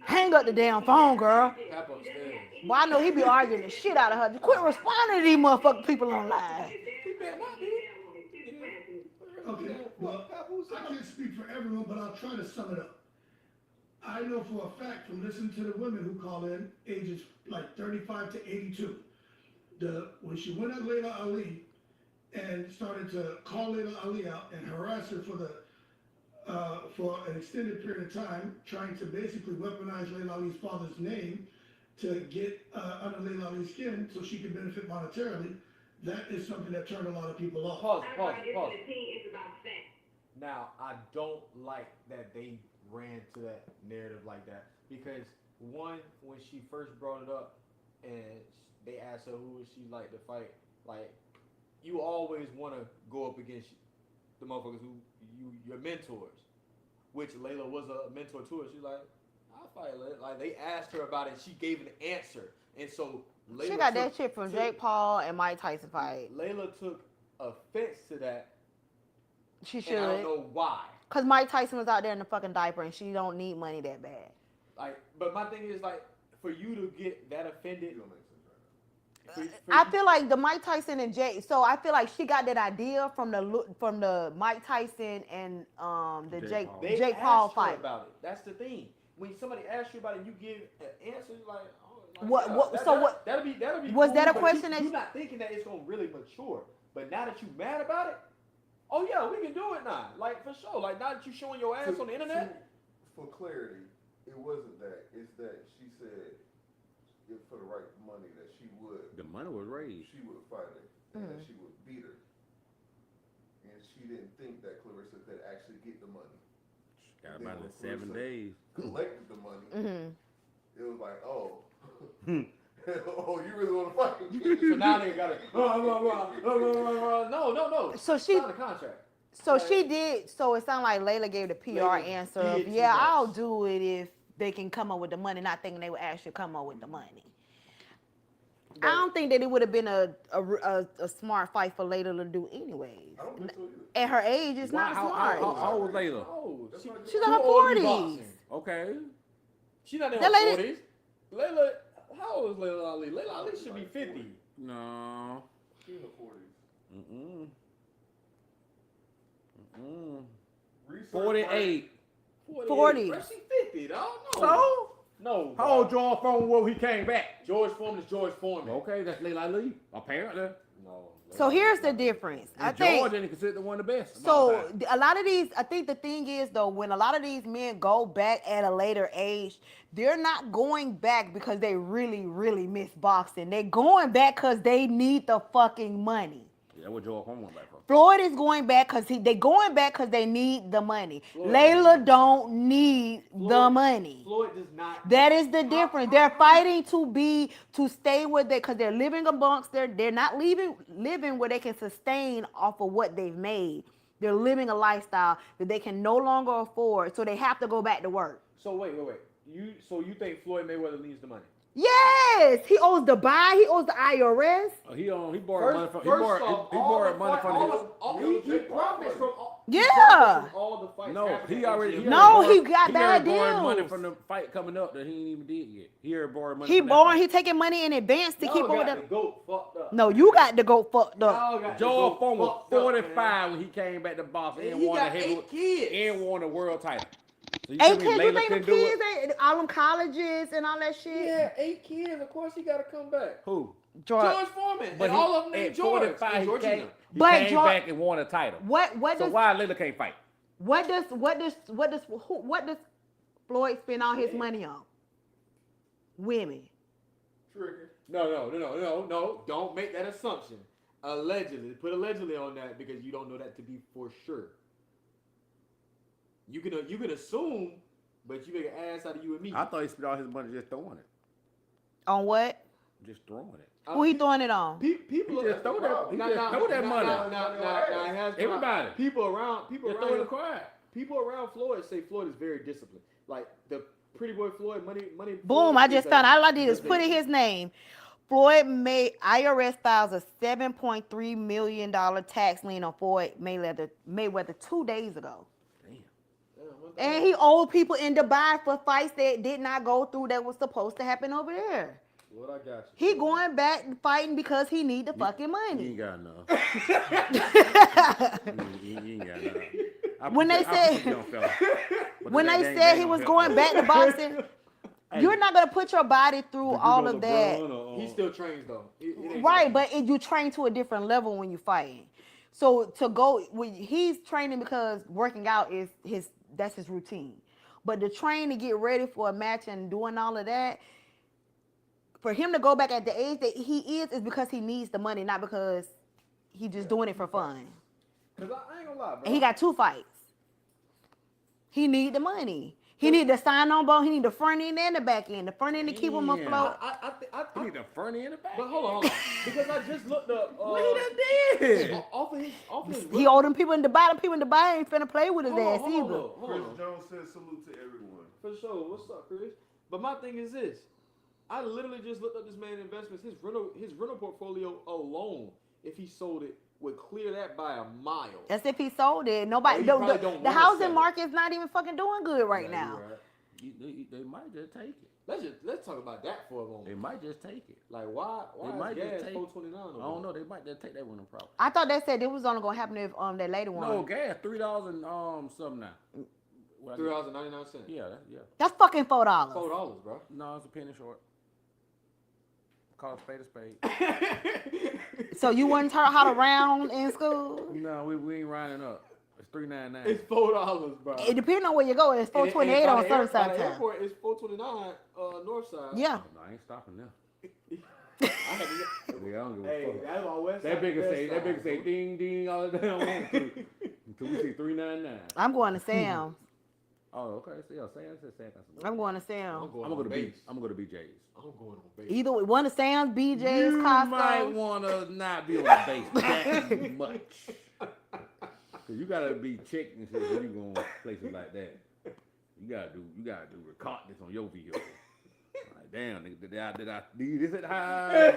A: Hang up the damn phone, girl.
B: Tap upstairs.
A: Well, I know he be arguing the shit out of her. Quit responding to these motherfucking people online.
G: Okay, well, I can't speak for everyone, but I'll try to sum it up. I know for a fact from listening to the women who call in, ages like 35 to 82, when she went at Layla Ali and started to call Layla Ali out and harass her for an extended period of time, trying to basically weaponize Layla Ali's father's name to get under Layla Ali's skin so she could benefit monetarily, that is something that turned a lot of people off.
B: Pause.
F: It's about facts.
B: Now, I don't like that they ran to that narrative like that because one, when she first brought it up and they asked her who would she like to fight, like you always want to go up against the motherfuckers who your mentors, which Layla was a mentor to her. She's like, I'll fight Layla. Like they asked her about it, she gave an answer, and so Layla
A: She got that shit from Jake Paul and Mike Tyson fight.
B: Layla took offense to that.
A: She
B: And I don't
A: should.
B: know why.
A: Because Mike Tyson was out there in the fucking diaper and she don't need money that bad.
B: Like, but my thing is like, for you to get that offended,
D: You don't make sense right
A: I feel like the Mike Tyson and Jake. So I feel like she got that idea from the Mike Tyson and the
B: they
A: Jake Paul
B: asked her
A: fight.
B: about it. That's the thing. When somebody asks you about it, you give an answer. You're like,
A: What?
B: Yeah,
A: What? So what?
B: That'll be.
A: Was
B: cool,
A: that a
B: but
A: question that
B: you're not thinking that it's gonna really mature? But now that you mad about it, oh yeah, we can do it now. Like for sure. Like now that you showing your ass on the internet.
D: For clarity, it wasn't that. It's that she said if for the right money that she would.
C: The money was raised.
D: She would fight her and that she would beat her. And she didn't think that Clarissa could actually get the money.
C: Got
D: And then
C: about
D: when
C: 7
D: Clarissa
C: days.
D: collected the money.
A: Mm-hmm.
D: It was like, oh, oh, you really want to fight me?
B: So now they got it. No.
A: So she.
B: Sign the contract.
A: So she did. So it sounded like Layla gave the PR
B: Layla
A: answer
B: did
A: of,
B: too
A: yeah,
B: much.
A: I'll do it if they can come up with the money, not thinking they would actually come up with the money. I don't think that it would have been a smart fight for Layla to do anyways.
D: I don't think so either.
A: At her age, it's
C: Why-
A: not
C: how-
A: smart.
C: how old was Layla?
B: Oh,
D: That's
B: she,
D: not-
A: She's in
B: too
A: her
B: old to be
A: 40s.
B: boxing.
C: Okay.
B: She not in
A: That
B: her
A: lady-
B: 40s. Layla, how old is Layla Ali? Layla Ali should be 50.
C: No.
D: She in the 40s.
C: Mm-mm. Mm-mm.
D: Research
C: 48.
A: 40s.
B: Bro, she 50, dog. No.
C: So?
B: No.
C: How old George Foreman was when he came back?
B: George Foreman is George Foreman.
C: Okay, that's Layla Ali. Apparently.
B: No.
A: So here's the difference. I
C: And
A: think.
C: George ain't considered one of the best. of
A: So
C: all time.
A: a lot of these, I think the thing is though, when a lot of these men go back at a later age, they're not going back because they really, really miss boxing. They're going back because they need the fucking money.
C: That's what George Foreman went back for.
A: Floyd is going back because they going back because they need the money.
B: Floyd-
A: Layla don't need the
B: Floyd-
A: money.
B: Floyd does not.
A: That is the difference. They're fighting to stay with it because they're living amongst they're not living where they can sustain off of what they've made. They're living a lifestyle that they can no longer afford, so they have to go back to work.
B: So wait. You think Floyd Mayweather needs the money?
A: Yes, he owes Dubai, he owes the IRS.
C: He borrowed money from. He
B: First
C: borrowed.
B: off,
C: He
B: all
C: borrowed
B: the
C: money
B: fight-
C: from
B: all
C: his.
B: the- he profits from all.
A: Yeah.
B: He profits from all the fights.
C: No,
B: after
C: he
B: that.
C: already.
A: No,
C: already
A: he
C: borrowed-
A: got bad
C: already borrowed money
A: deals.
C: from the fight coming up that he ain't even did yet. He already borrowed money.
A: He
C: from that
A: borrowing, he
C: fight.
A: taking money in advance to
B: Y'all
A: keep up with
B: got
A: the.
B: the goat fucked up.
A: No, you got to go fucked up.
B: Y'all got the
C: George
B: goat
C: Foreman was
B: fucked up,
C: 45 when he came back to boxing and
B: He
C: won a
B: got 8
C: heavyweight
B: kids.
C: and won a world title. So you
A: Hey,
C: tell
A: kids,
C: me
A: you
C: Layla
A: think the
C: couldn't do
A: kids
C: it?
A: ain't all them colleges and all that shit?
B: Yeah, 8 kids. Of course, he got to come back.
C: Who?
B: George Foreman.
C: But
B: And all of them named
C: at
B: George.
C: 45
B: And
C: he
B: Georgina.
C: came, he
A: But
C: came
A: George-
C: back and won a title.
A: What
C: So
A: does
C: why Layla can't fight?
A: what does Floyd spend all his money on? Women.
B: Tricky. No. Don't make that assumption. Allegedly. Put allegedly on that because you don't know that to be for sure. You can assume, but you make an ass out of you and me.
C: I thought he spent all his money just throwing it.
A: On what?
C: Just throwing it.
A: Who he throwing it on?
B: People
C: He just throw that- he just throw that money. Everybody.
B: People around
C: Just throw it in the crowd.
B: people around Floyd say Floyd is very disciplined. Like the pretty boy Floyd, money.
A: Boom!
B: Floyd
A: I
B: is
A: just
B: a-
A: found. All I did is put in his name. Floyd IRS files a $7.3 million tax lien on Floyd Mayweather 2 days ago. And he owed people in Dubai for fights that did not go through that was supposed to happen over there.
B: What I got you.
A: He going back and fighting because he need the fucking
C: He
A: money.
C: ain't got enough. He ain't got enough.
A: When they said- When they said he was going back to boxing, you're not gonna put your body through all of that.
B: He still trains though. It ain't
A: Right,
B: like-
A: but you train to a different level when you're fighting. So to go, he's training because working out is that's his routine. But to train to get ready for a match and doing all of that, for him to go back at the age that he is because he needs the money, not because he's just doing it for fun.
B: Cause I ain't gonna lie, bro.
A: And he got 2 fights. He need the money. He need the sign-on bone. He need the front end and the back end. The front end to keep him
C: Damn.
A: afloat.
C: He need the front end and the back.
B: But hold on. Because I just looked up.
C: What he done did?
B: Off of his.
A: He owed them people in Dubai. Them people in Dubai ain't finna play with his ass either.
D: Chris Jones says salute to everyone.
B: For sure. What's up, Chris? But my thing is this. I literally just looked up this man's investments. His rental portfolio alone, if he sold it, would clear that by a mile.
A: That's if he sold it. Nobody.
B: Or he probably don't
A: The
B: wanna sell
A: housing
B: it.
A: market's not even fucking doing good right
B: Yeah,
A: now.
B: you right.
C: They might just take it.
B: Let's talk about that for a moment.
C: They might just take it.
B: Like why
C: might
B: is
C: just
B: gas
C: take-
B: $4.29?
C: I don't know. They might just take that one in problem.
A: I thought they said it was only gonna happen if that later one.
C: No, gas $3 and something now.
B: $3.99.
C: Yeah, yeah.
A: That's fucking $4.
B: $4, bro.
C: No, it's a penny short. Call a spade a spade.
A: So you wasn't taught how to round in school?
C: No, we ain't rounding up. It's $3.99.
B: It's $4, bro.
A: It depends on where you go. It's
B: And it- and
A: 428
B: by
A: on
B: the
A: certain
B: air- by
A: side
B: the
A: of town.
B: airport, it's 429 north side.
A: Yeah.
C: Oh, no, I ain't stopping now.
B: I had to
C: Nigga, I don't give a
B: Hey,
C: fuck.
B: that's my west
C: That
B: side,
C: bigger
B: best
C: say
B: side, bro.
C: ding ding all the damn long until we see $3.99.
A: I'm going to Sam's.
C: Oh, okay. So yeah, say
A: I'm going to
B: I'm
A: Sam's.
B: going
C: I'm gonna go to
B: base.
C: B. I'm gonna go to BJ's.
B: I'm going on base.
A: Either way, one of Sam's, BJ's,
C: You
A: Costco.
C: might wanna not be on the base that much. Cause you gotta be checked and shit when you go on places like that. You gotta do recordings on your vehicle. Like, damn, nigga, did I leave this at high?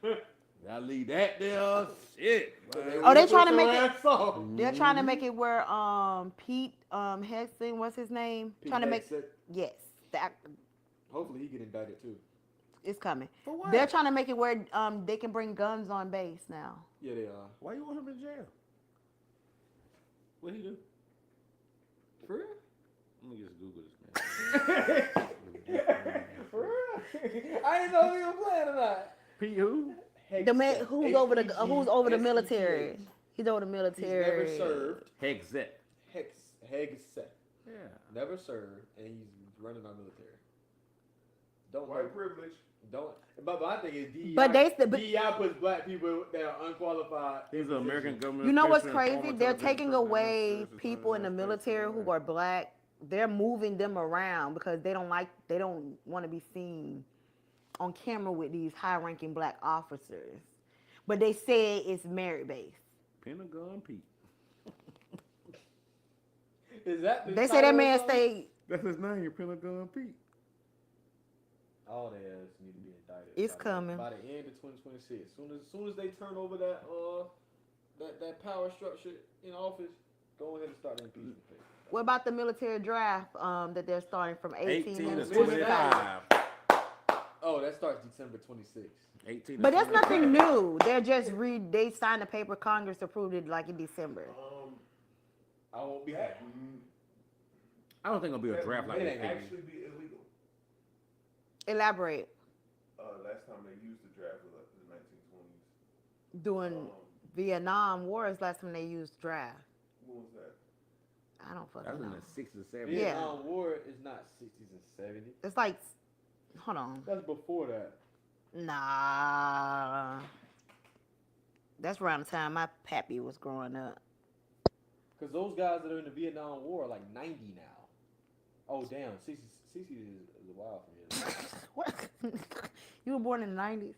C: Did I leave that there? Shit. Man.
A: Oh, they trying to make it.
B: Ass off.
A: They're trying to make it where Pete Hexton, what's his name?
B: Pete
A: trying to make
B: Hexton.
A: yes, that
B: Hopefully he get indicted too.
A: it's coming.
C: For what?
A: They're trying to make it where they can bring guns on base now.
B: Yeah, they are.
C: Why you want him in jail? What he do?
B: For real?
C: Let me just Google this man.
B: For real? I didn't know he was playing tonight.
C: Pete who?
A: The man who's over the
B: H-E-G-S-E-T-H.
A: military. He's over the
B: He's
A: military.
B: never served.
C: Hexet.
B: Hegseth.
C: Yeah.
B: Never served, and he's running our military. Don't know.
D: White privilege.
B: Don't. But my thing is DEI.
A: But they but
B: DEI puts black people that are unqualified.
C: He's an American government.
A: you know what's
C: official and
A: crazy?
C: former
A: They're
C: television
A: taking
C: personality
A: away
C: services
A: people in the
C: United States
A: military
C: of
A: who
C: America.
A: are black. They're moving them around because they don't want to be seen on camera with these high-ranking black officers. But they say it's merit based.
C: Pentagon Pete.
B: Is that the
A: They say that
B: title
A: man
B: or something?
A: stayed.
C: That's his name, Pentagon Pete.
B: All their ass need to be indicted.
A: It's
B: by
A: coming.
B: by the end of 2026. Soon as they turn over that power structure in office, go ahead and start the impeachment phase.
A: What about the military draft that they're starting from 18
C: 18
A: to
C: to
A: 25?
C: 25.
B: Oh, that starts December 26th.
C: 18 to
A: But that's
C: 25.
A: nothing new. They're just they signed the paper. Congress approved it like in December.
B: I won't be happy.
C: I don't think it'll be a draft like
B: It
C: that.
B: ain't
D: Actually be illegal.
A: Elaborate.
D: Last time they used the draft was like the 1920s.
A: During Vietnam War is last time they used draft.
D: What was that?
A: I don't
C: That
A: fucking
C: was in
A: know.
C: the 60s or 70s.
A: Yeah.
B: Vietnam War is not 60s and 70s.
A: It's like, hold on.
B: That's before that.
A: Nah. That's around the time my pappy was growing up.
B: Because those guys that are in the Vietnam War are like 90 now. Oh, damn. 60 is a while from here.
A: What? You were born in the 90s?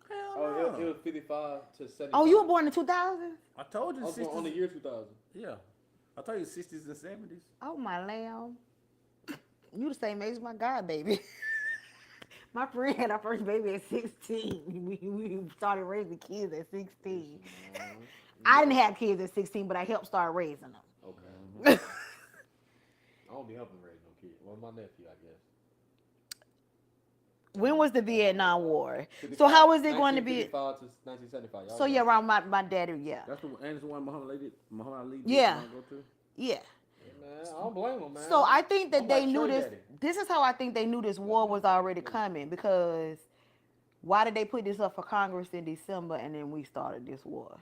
C: Hell
B: Oh,
C: no.
B: it was 55 to 75.
A: Oh, you were born in 2000?
C: I told
B: I
C: you
B: was born
C: 60s.
B: on the year 2000.
C: Yeah. I told you 60s and 70s.
A: Oh, my lamb. You the same age as my god baby. My friend had our first baby at 16. We started raising kids at 16. I didn't have kids at 16, but I helped start raising them.
B: Okay. I don't be helping raise no kid. Well, my nephew, I guess.
A: When was the Vietnam War? So how is it going to be?
B: 1955 to 1975. Y'all
A: So yeah,
B: know.
A: around my daddy, yeah.
C: That's the and it's the one Muhammad Ali did
A: Yeah.
C: go to.
A: Yeah.
B: Man, I don't blame him, man.
A: So I think that
B: I'm
A: they
B: like
A: knew
B: Trey
A: this.
B: Daddy.
A: This is how I think they knew this war was already coming, because why did they put this up for Congress in December and then we started this war?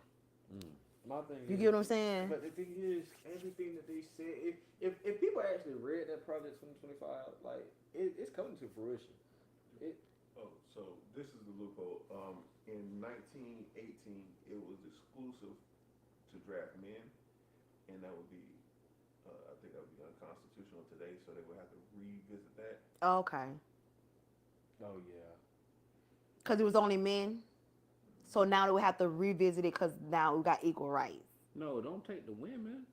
B: My thing
A: You
B: is,
A: get what I'm saying?
B: But the thing is, everything that they said, if people actually read that Project 2025, like it's coming to fruition.
D: Oh, so this is the loophole. In 1918, it was exclusive to draft men, and that would be, I think that would be unconstitutional today. So they would have to revisit that.
A: Okay.
B: Oh yeah.
A: Because it was only men. So now they would have to revisit it because now we got equal rights.
C: No, don't take the women.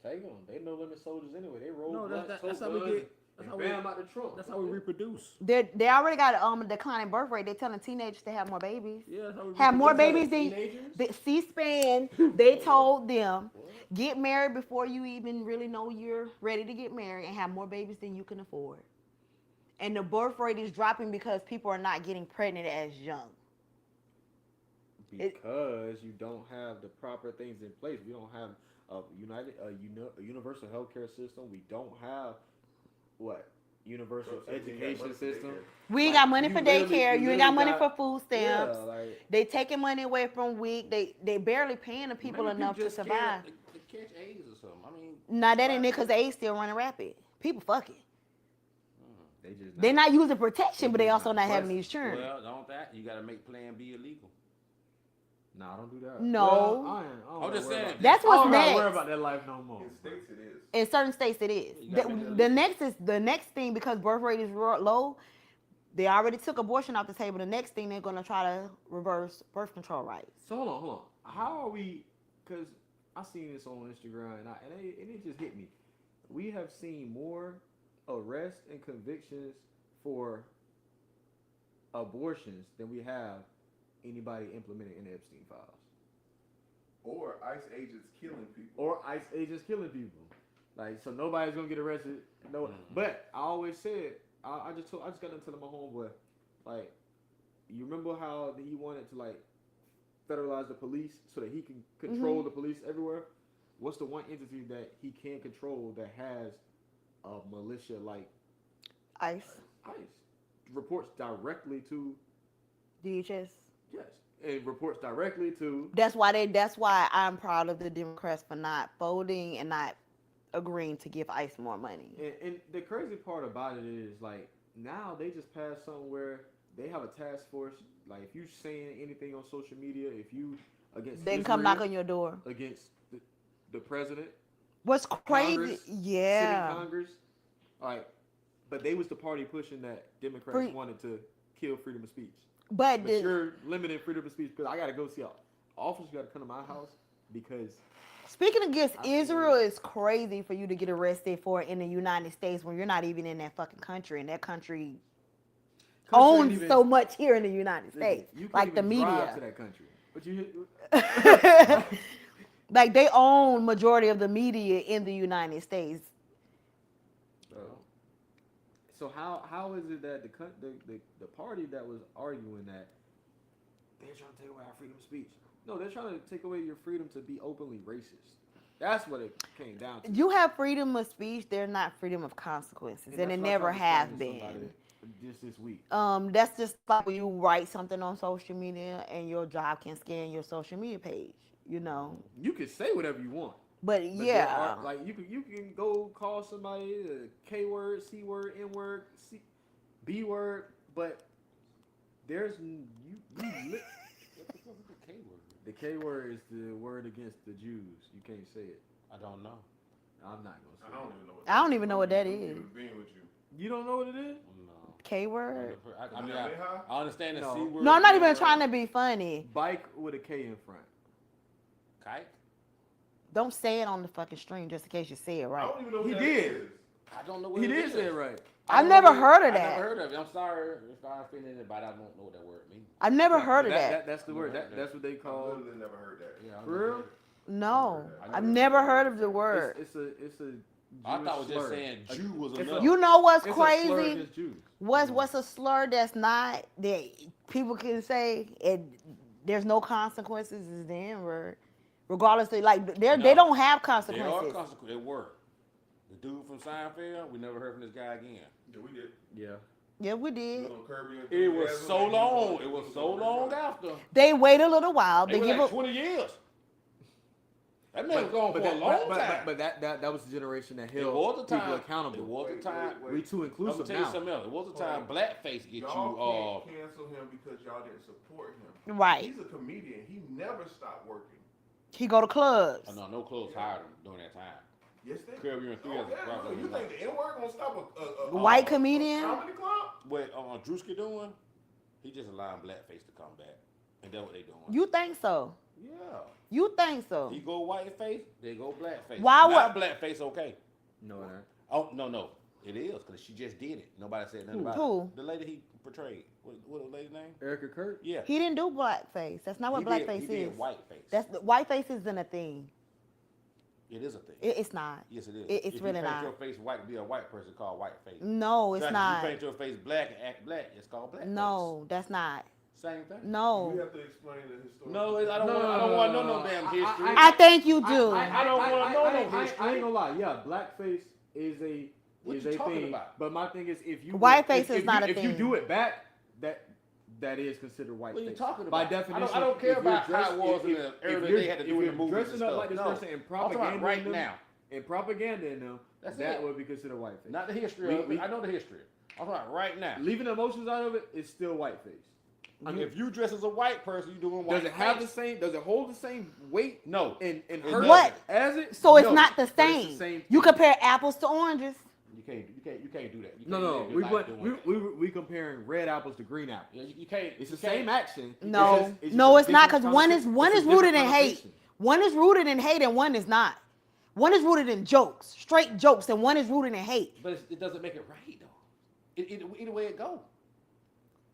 B: Take them. They no limit soldiers anyway. They roll
C: No,
B: blunts,
C: that's
B: tote
C: how we
B: guns,
C: get. That's how
B: and
C: we.
B: bam out the trunk.
C: That's how we reproduce.
A: They already got a declining birth rate. They're telling teenagers to have more babies.
C: Yeah, that's how we
A: Have more
C: reproduce.
A: babies than
B: Teenagers?
A: the C-SPAN. They told them, get married before you even really know you're ready to get married, and have more babies than you can afford. And the birth rate is dropping because people are not getting pregnant as young.
B: Because you don't have the proper things in place. We don't have a universal healthcare system. We don't have universal
D: So you ain't got
B: education
D: money for
B: system.
D: daycare.
A: We ain't
B: Like,
A: got money
B: you
A: for
B: literally-
A: daycare.
B: you
A: You ain't got
B: literally
A: money for food stamps.
B: Yeah, like
A: They taking money away from weak. They barely paying the people
C: Maybe
A: enough to
C: just scared
A: survive.
C: to catch AIDS or something. I mean,
A: Now that ain't it because they still running rapid. People fucking.
B: they just
A: They're not using
B: They
A: protection, but they
B: just
A: also
B: not
A: not having
B: blessed.
A: insurance.
C: well, don't that you got to make Plan B illegal.
B: Nah, don't do that.
A: No.
B: Well, I don't
C: I'm just
B: worry
C: saying.
B: about
A: That's
B: that.
A: what's
B: I don't gotta
A: next.
B: worry about that life no more.
D: In states it is.
A: In certain states, it is.
C: You gotta make it
A: The next thing, because birth rate is low, they already took abortion off the table. The next thing, they're gonna try to reverse birth control rights.
B: So hold on. How are we? Because I seen this on Instagram and it just hit me. We have seen more arrests and convictions for abortions than we have anybody implemented in the Epstein files.
D: Or ICE agents killing people.
B: Or ICE agents killing people. Like, so nobody's gonna get arrested. No, but I always said, I just got to tell my homeboy, like, you remember how he wanted to like federalize the police so that he can control the police everywhere? What's the one entity that he can control that has a militia like
A: ICE,
B: reports directly to
A: DHS.
B: yes, and reports directly to
A: That's why I'm proud of the Democrats for not voting and not agreeing to give ICE more money.
B: And the crazy part about it is like now they just passed something where they have a task force. Like if you saying anything on social media, if you against
A: They can come
B: Israel,
A: knock on your door.
B: against the president,
A: What's crazy?
B: Congress,
A: Yeah.
B: sitting Congress, like, but they was the party pushing that Democrats wanted to kill freedom of speech.
A: But
B: But you're limiting freedom of speech because I gotta go see an officer. Got to come to my house because
A: speaking against Israel, is crazy for you to get arrested for in the United States when you're not even in that fucking country, and that country owns
B: even-
A: so much here in the United States,
B: you can't
A: like the
B: even drive to
A: media.
B: that country. But you
A: Like they own majority of the media in the United States.
B: So how is it that the party that was arguing that they're trying to take away our freedom of speech? No, they're trying to take away your freedom to be openly racist. That's what it came down to.
A: You have freedom of speech. There's not freedom of consequences, and
B: that's
A: it
B: what I
A: never
B: tried to
A: has
B: explain to
A: been.
B: somebody just this week.
A: That's just like when you write something on social media and your job can scan your social media page, you know.
B: You can say whatever you want.
A: But
B: But
A: yeah,
B: there are, like you can go call somebody a K word, C word, N word, B word, but there's you
C: what the fuck is the K word?
B: the K word is the word against the Jews. You can't say it.
C: I don't know.
B: I'm not gonna say
D: I don't
B: it.
D: even know what
A: I don't even know what that
D: I'm
A: is.
D: being with you.
B: You don't know what it is?
C: No.
A: K word.
C: I mean, I understand the
B: No.
C: C word.
A: No, I'm not
C: K
A: even
C: word.
A: trying to be funny.
B: Bike with a K in front.
C: Kite?
A: Don't say it on the fucking stream just in case you say it
D: I
A: right.
D: don't even know what
B: He
D: that
B: did.
D: is.
C: I don't know what
B: He
C: it
B: did
C: is.
B: say it right.
A: I've never heard of
C: I
A: that.
C: never heard of it. I'm sorry if I offended anybody. I don't know what that word means.
A: I've never
B: Yeah,
A: heard of
B: but
A: that.
B: That's the word. That's what they
D: I've
B: call.
D: literally never heard that.
C: Yeah, I
B: For
C: never
B: real?
C: heard it.
A: No,
C: I
A: I've
C: never
A: never heard of the word.
B: It's a.
C: I thought it was
B: Jewish
C: just
B: slur.
C: saying Jew was
B: It's
C: enough.
A: You know what's
B: It's a slur
A: crazy?
B: against Jews.
A: What's a slur that's not that people can say and there's no consequences is the N word. Regardless of like they
C: No.
A: don't have
C: There are
A: consequences.
C: consequences. It worked. The dude from Seinfeld, we never heard from this guy again.
D: Yeah, we did.
B: Yeah.
A: Yeah, we
D: It
A: did.
D: was on Curb Your
C: It was
D: Enthusiasm,
C: so
D: and
C: long.
D: he
C: It was
D: on
C: so
D: Rick
C: long
D: Ross.
C: after.
A: They wait a little while.
C: They
A: They
C: was
A: give
C: like
A: up.
C: 20 years. That man was gone for a
B: that,
C: long
B: but,
C: time.
B: But that was the generation that
C: It
B: held
C: was the
B: people
C: time.
B: accountable.
C: It was the time.
D: Wait.
B: We too
C: I'm gonna
B: inclusive
C: tell you
B: now.
C: something else. It was the time
D: Hold
C: blackface get
D: Y'all
C: you.
D: can't cancel him because y'all didn't support him.
A: Right.
D: He's a comedian. He never stopped working.
A: He go to clubs.
C: No clothes hired him during that time.
D: Yes, they
C: Curb Your Enthusiasm.
D: Oh, yeah,
C: probably
D: you
C: was
D: think the N-word gonna stop a
A: White comedian?
D: comedy club?
C: What Drewski doing? He just allowing blackface to come back, and that's what they doing.
A: You think so?
C: Yeah.
A: You think so?
C: He go white face, they go blackface.
A: Why
C: now blackface okay?
B: No, it ain't.
C: Oh no, it is because she just did it. Nobody said nothing about
A: Who?
C: it. The lady he portrayed. What the lady's name?
B: Erica Kurt?
C: Yeah.
A: He didn't do blackface. That's not what
C: He
A: blackface
C: did
A: is.
C: whiteface.
A: That's whiteface isn't a thing.
C: It is a thing.
A: It's not.
C: Yes, it is.
A: It's
C: if
A: really
C: you paint
A: not.
C: your face white, be a white person called whiteface.
A: No, it's
C: If
A: not.
C: you paint your face black and act black, it's called blackface.
A: No, that's not.
C: Same thing.
D: You
A: No.
D: have to explain the historical.
C: No, I don't want to know no damn history.
A: I think you do.
C: I don't wanna know no
B: I
C: history.
B: ain't gonna lie. Yeah, blackface is a
C: What
B: is
C: you
B: a
C: talking
B: thing.
C: about?
B: But my thing is, if you
A: Whiteface
B: if
A: is not a
B: if you
A: thing.
B: do it back, that is considered whiteface.
C: What are you talking
B: By
C: about?
B: definition,
C: I don't care
B: if you're
C: about how it was in the
B: if
C: era that
B: you're-
C: they had to
B: if
C: do in the
B: you're
C: movies and
B: dressing up
C: stuff.
B: like this
C: No.
B: person and
C: I'm talking about
B: propaganda
C: right now.
B: and propaganda in them,
C: That's
B: that
C: it.
B: would be considered whiteface.
C: Not the history of it. I know the history. I'm talking about right now.
B: Leaving the emotions out of it is still whiteface.
C: If you dress as a white person, you're doing white.
B: Does it have the same? Does it hold the same weight?
C: No.
B: And
C: It
B: hurt
A: What?
B: as it?
A: So it's
B: No,
A: not the
B: but it's
A: same. You
B: thing.
A: compare apples to oranges.
C: You can't do that. You
B: No,
C: can't
B: no,
C: live your life doing that.
B: we comparing red apples to green apples.
C: Yeah, you can't.
B: It's the
C: you can't-
B: same action.
A: No,
B: just
A: no,
B: a
A: it's not,
B: different
A: because one is
B: connotation. It's a
A: rooted
B: different
A: in hate.
B: connotation.
A: One is rooted in hate and one is not. One is rooted in jokes, straight jokes, and one is rooted in hate.
C: But it doesn't make it right though. Either way it go.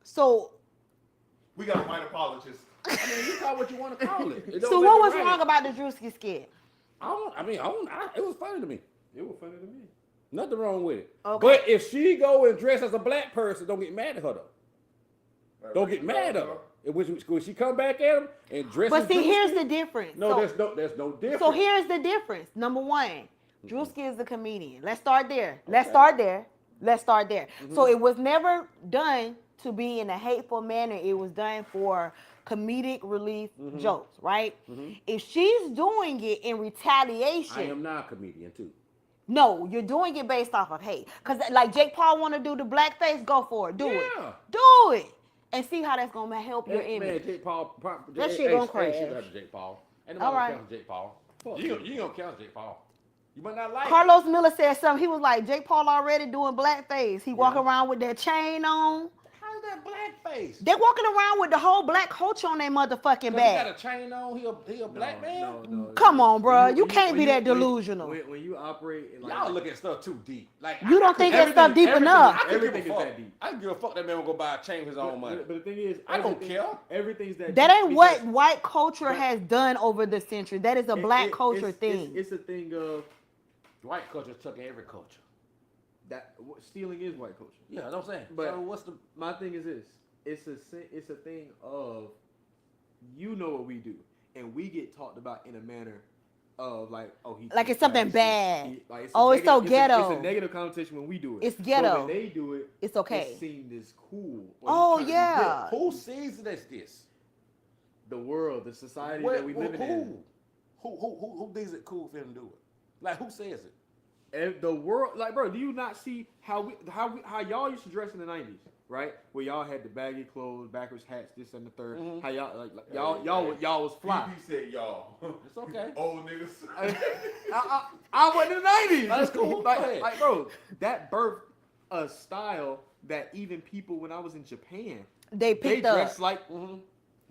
A: So,
D: We got a white apologist.
C: I mean, you call it what you want to call it. It don't
A: so
C: make
A: what
C: it
A: was
C: right.
A: wrong about the Drewski skit?
C: It was funny to me.
B: It was funny to me.
C: Nothing wrong with it.
A: Okay.
C: But if she go and dress as a black person, don't get mad at her though. Don't get mad at her. When she come back at him and dress.
A: But
C: as
A: see,
C: Drewski,
A: here's the difference.
C: No,
A: So-
C: there's no difference.
A: So here's the difference. Number one, Drewski is the comedian. Let's start there. Let's start there. So it was never done to be in a hateful manner. It was done for comedic relief jokes, right? If she's doing it in retaliation,
C: I am not a comedian too.
A: no, you're doing it based off of hate. Cause like Jake Paul want to do the blackface, go for it. Do
C: Yeah.
A: it, and see how that's gonna help your
C: Man,
A: image.
C: Jake Paul.
A: That shit gonna crash.
C: Shit out of Jake Paul. Ain't
A: All
C: nobody
A: right.
C: count Jake Paul. You ain't gonna count Jake Paul. You might not like.
A: Carlos Miller said something. He was like, Jake Paul already doing blackface. He walking around with that chain on.
C: How's that blackface?
A: They walking around with the whole black culture on their motherfucking
C: He got
A: back.
C: a chain on. He a black man.
B: No.
A: Come on, bro.
B: When
A: You can't be that
B: when-
A: delusional.
B: When you operate in like
C: Y'all look at stuff too deep. Like
A: You don't think that stuff deep enough.
C: I could give
B: Everything
C: a
B: is
C: fuck.
B: that deep.
C: I can give a fuck that man will go buy a chain with his own money.
B: But the thing is,
C: I don't
B: everything-
C: care.
B: Everything's that.
A: That
B: deep
A: ain't what
B: because
A: white culture
B: but-
A: has done over the century. That is a black culture thing.
B: It's a thing of
C: White culture took every culture.
B: that stealing is white culture.
C: Yeah, that's what I'm saying.
B: But
C: so what's the?
B: My thing is this: it's a thing of you know what we do, and we get talked about in a manner of like, oh, he
A: Like it's something
B: racist.
A: bad.
B: Like, it's
A: Oh,
B: a
A: it's so
B: negative-
A: ghetto.
B: It's a negative connotation when we do it.
A: It's
B: But
A: ghetto.
B: when they do it,
A: It's okay.
B: It's seen as cool. or
A: Oh,
B: he's trying to be
A: yeah.
B: good.
C: Who sees it as this?
B: The world, the society
C: Where-
B: that we live in.
C: Who thinks it cool for him to do it? Like who says it?
B: And the world, like, bro, do you not see how y'all used to dress in the '90s, right? Where y'all had the baggy clothes, backwards hats, this and the 3rd.
C: Mhm.
B: How y'all was fly.
D: He said y'all.
C: It's okay.
D: Old niggas.
B: I went in the '90s.
C: That's cool. Go ahead.
B: Like, bro, that birthed a style that even people when I was in Japan,
A: They
B: they
A: picked up.
B: dressed like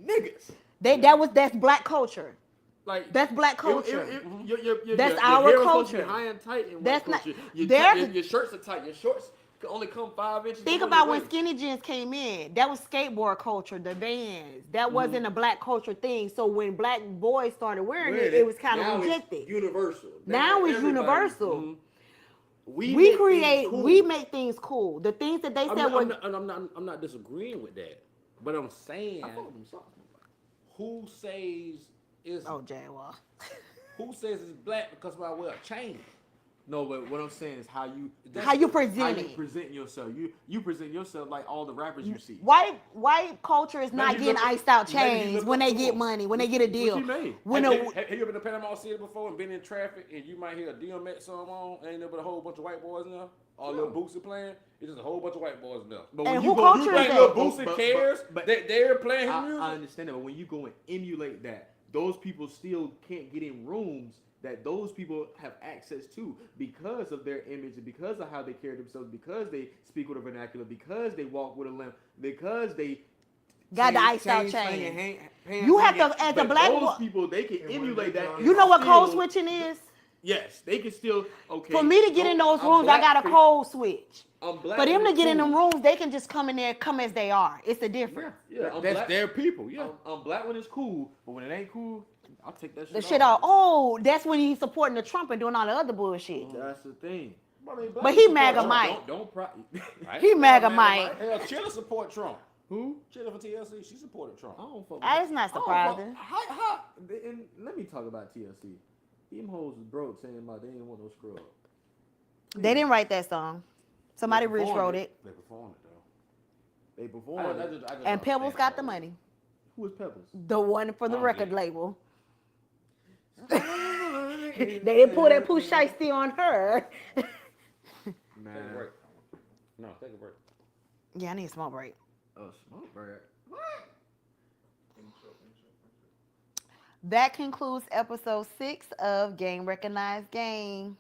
B: niggas.
A: That's black culture.
B: Like
A: That's black culture. That's
B: your
A: our
B: hair was supposed to be
A: culture.
B: high and tight in
A: That's
B: white
A: not-
B: culture.
A: there-
B: Your shirts are tight. Your shorts can only come 5 inches.
A: Think
B: below
A: about
B: your
A: when
B: waist.
A: skinny jeans came in. That was skateboard culture, the Vans. That wasn't a black culture thing. So when black boys started wearing it, it was kind
B: Now
A: of
B: it's
A: rejected.
B: universal.
A: Now it's
B: everybody-
A: universal.
B: Mhm.
A: We
B: make
A: create,
B: things cool.
A: we make things cool. The things that they said were
C: I'm not disagreeing with that, but I'm saying
B: I fuck with them socks.
C: who says is
A: oh Jaguar.
C: who says it's black because I wear a chain?
B: No, but what I'm saying is how you
A: present it.
B: present yourself. You present yourself like all the rappers you see.
A: White culture is not
C: Maybe
A: getting
C: look-
A: iced out
C: maybe you
A: chains
C: look
A: when
C: up
A: they
C: to
A: get
C: them.
A: money, when they get a deal.
B: What you made?
A: When
C: have,
A: a,
C: you ever been to Panama City before and been in traffic and you might hear a DMX song on, ain't there but a whole bunch of white boys in there? All little Boosie playing, it's just a whole bunch of white boys in there.
B: But
A: And
B: when
A: who
B: you go,
A: culture
B: you
A: is
B: think
A: that?
B: Lil
C: Boosie
B: but-
C: cares
B: but-
C: that they're playing his music.
B: I understand that, but when you go and emulate that, those people still can't get in rooms that those people have access to because of their image and because of how they carry themselves, because they speak with a vernacular, because they walk with a limp, because they
A: Got the iced out
B: slanging,
A: chain.
B: pants
A: You have
B: hanging.
A: to- as a
B: But
A: black
B: those
A: wo-
B: people, they can
D: And when
B: emulate
D: they
B: that.
D: go-
B: and
A: you know what code
B: still-
A: switching is?
B: Yes, they can still. Okay.
A: For me to get in those
B: I'm
A: rooms, I
B: black
A: got a
B: for-
A: code switch.
B: I'm black.
A: For them to
B: and
A: get in
B: cool.
A: them rooms, they can just come in there, come as they are. It's a difference.
B: Yeah, I'm
C: That's
B: black.
C: their people, yeah.
B: I'm black when it's cool, but when it ain't cool, I'll take that shit
A: The
B: off.
A: shit off. Oh, that's when he's supporting the Trump and doing all the other bullshit.
B: That's the thing.
A: But he MAGA Mike.
B: Don't
C: Right?
A: He MAGA
C: Man,
A: Mike.
C: Hell, Chilla support Trump.
B: Who?
C: Chilla from TLC, she supported Trump.
B: I don't fuck with
A: That is not
B: I don't fuck-
A: surprising.
B: How, and let me talk about TLC. Them hoes was broke saying about they didn't want no scrub.
A: They didn't write that song. Somebody rich
C: performed
A: wrote it.
C: They performed it though.
B: They
C: I
B: performed.
C: just
B: it.
A: And Pebbles
C: understand
A: got the
C: Pebbles.
A: money.
B: Who was Pebbles?
A: The one for the
C: I don't
A: record
C: get it.
A: label. They didn't pull that Pooh Shiesty on her.
B: Nah.
C: Take a break. No, take a break.
A: Yeah, I need a small break.
B: Oh, smoke break. What?
D: Intro.
A: That concludes episode 6 of Game Recognized Game.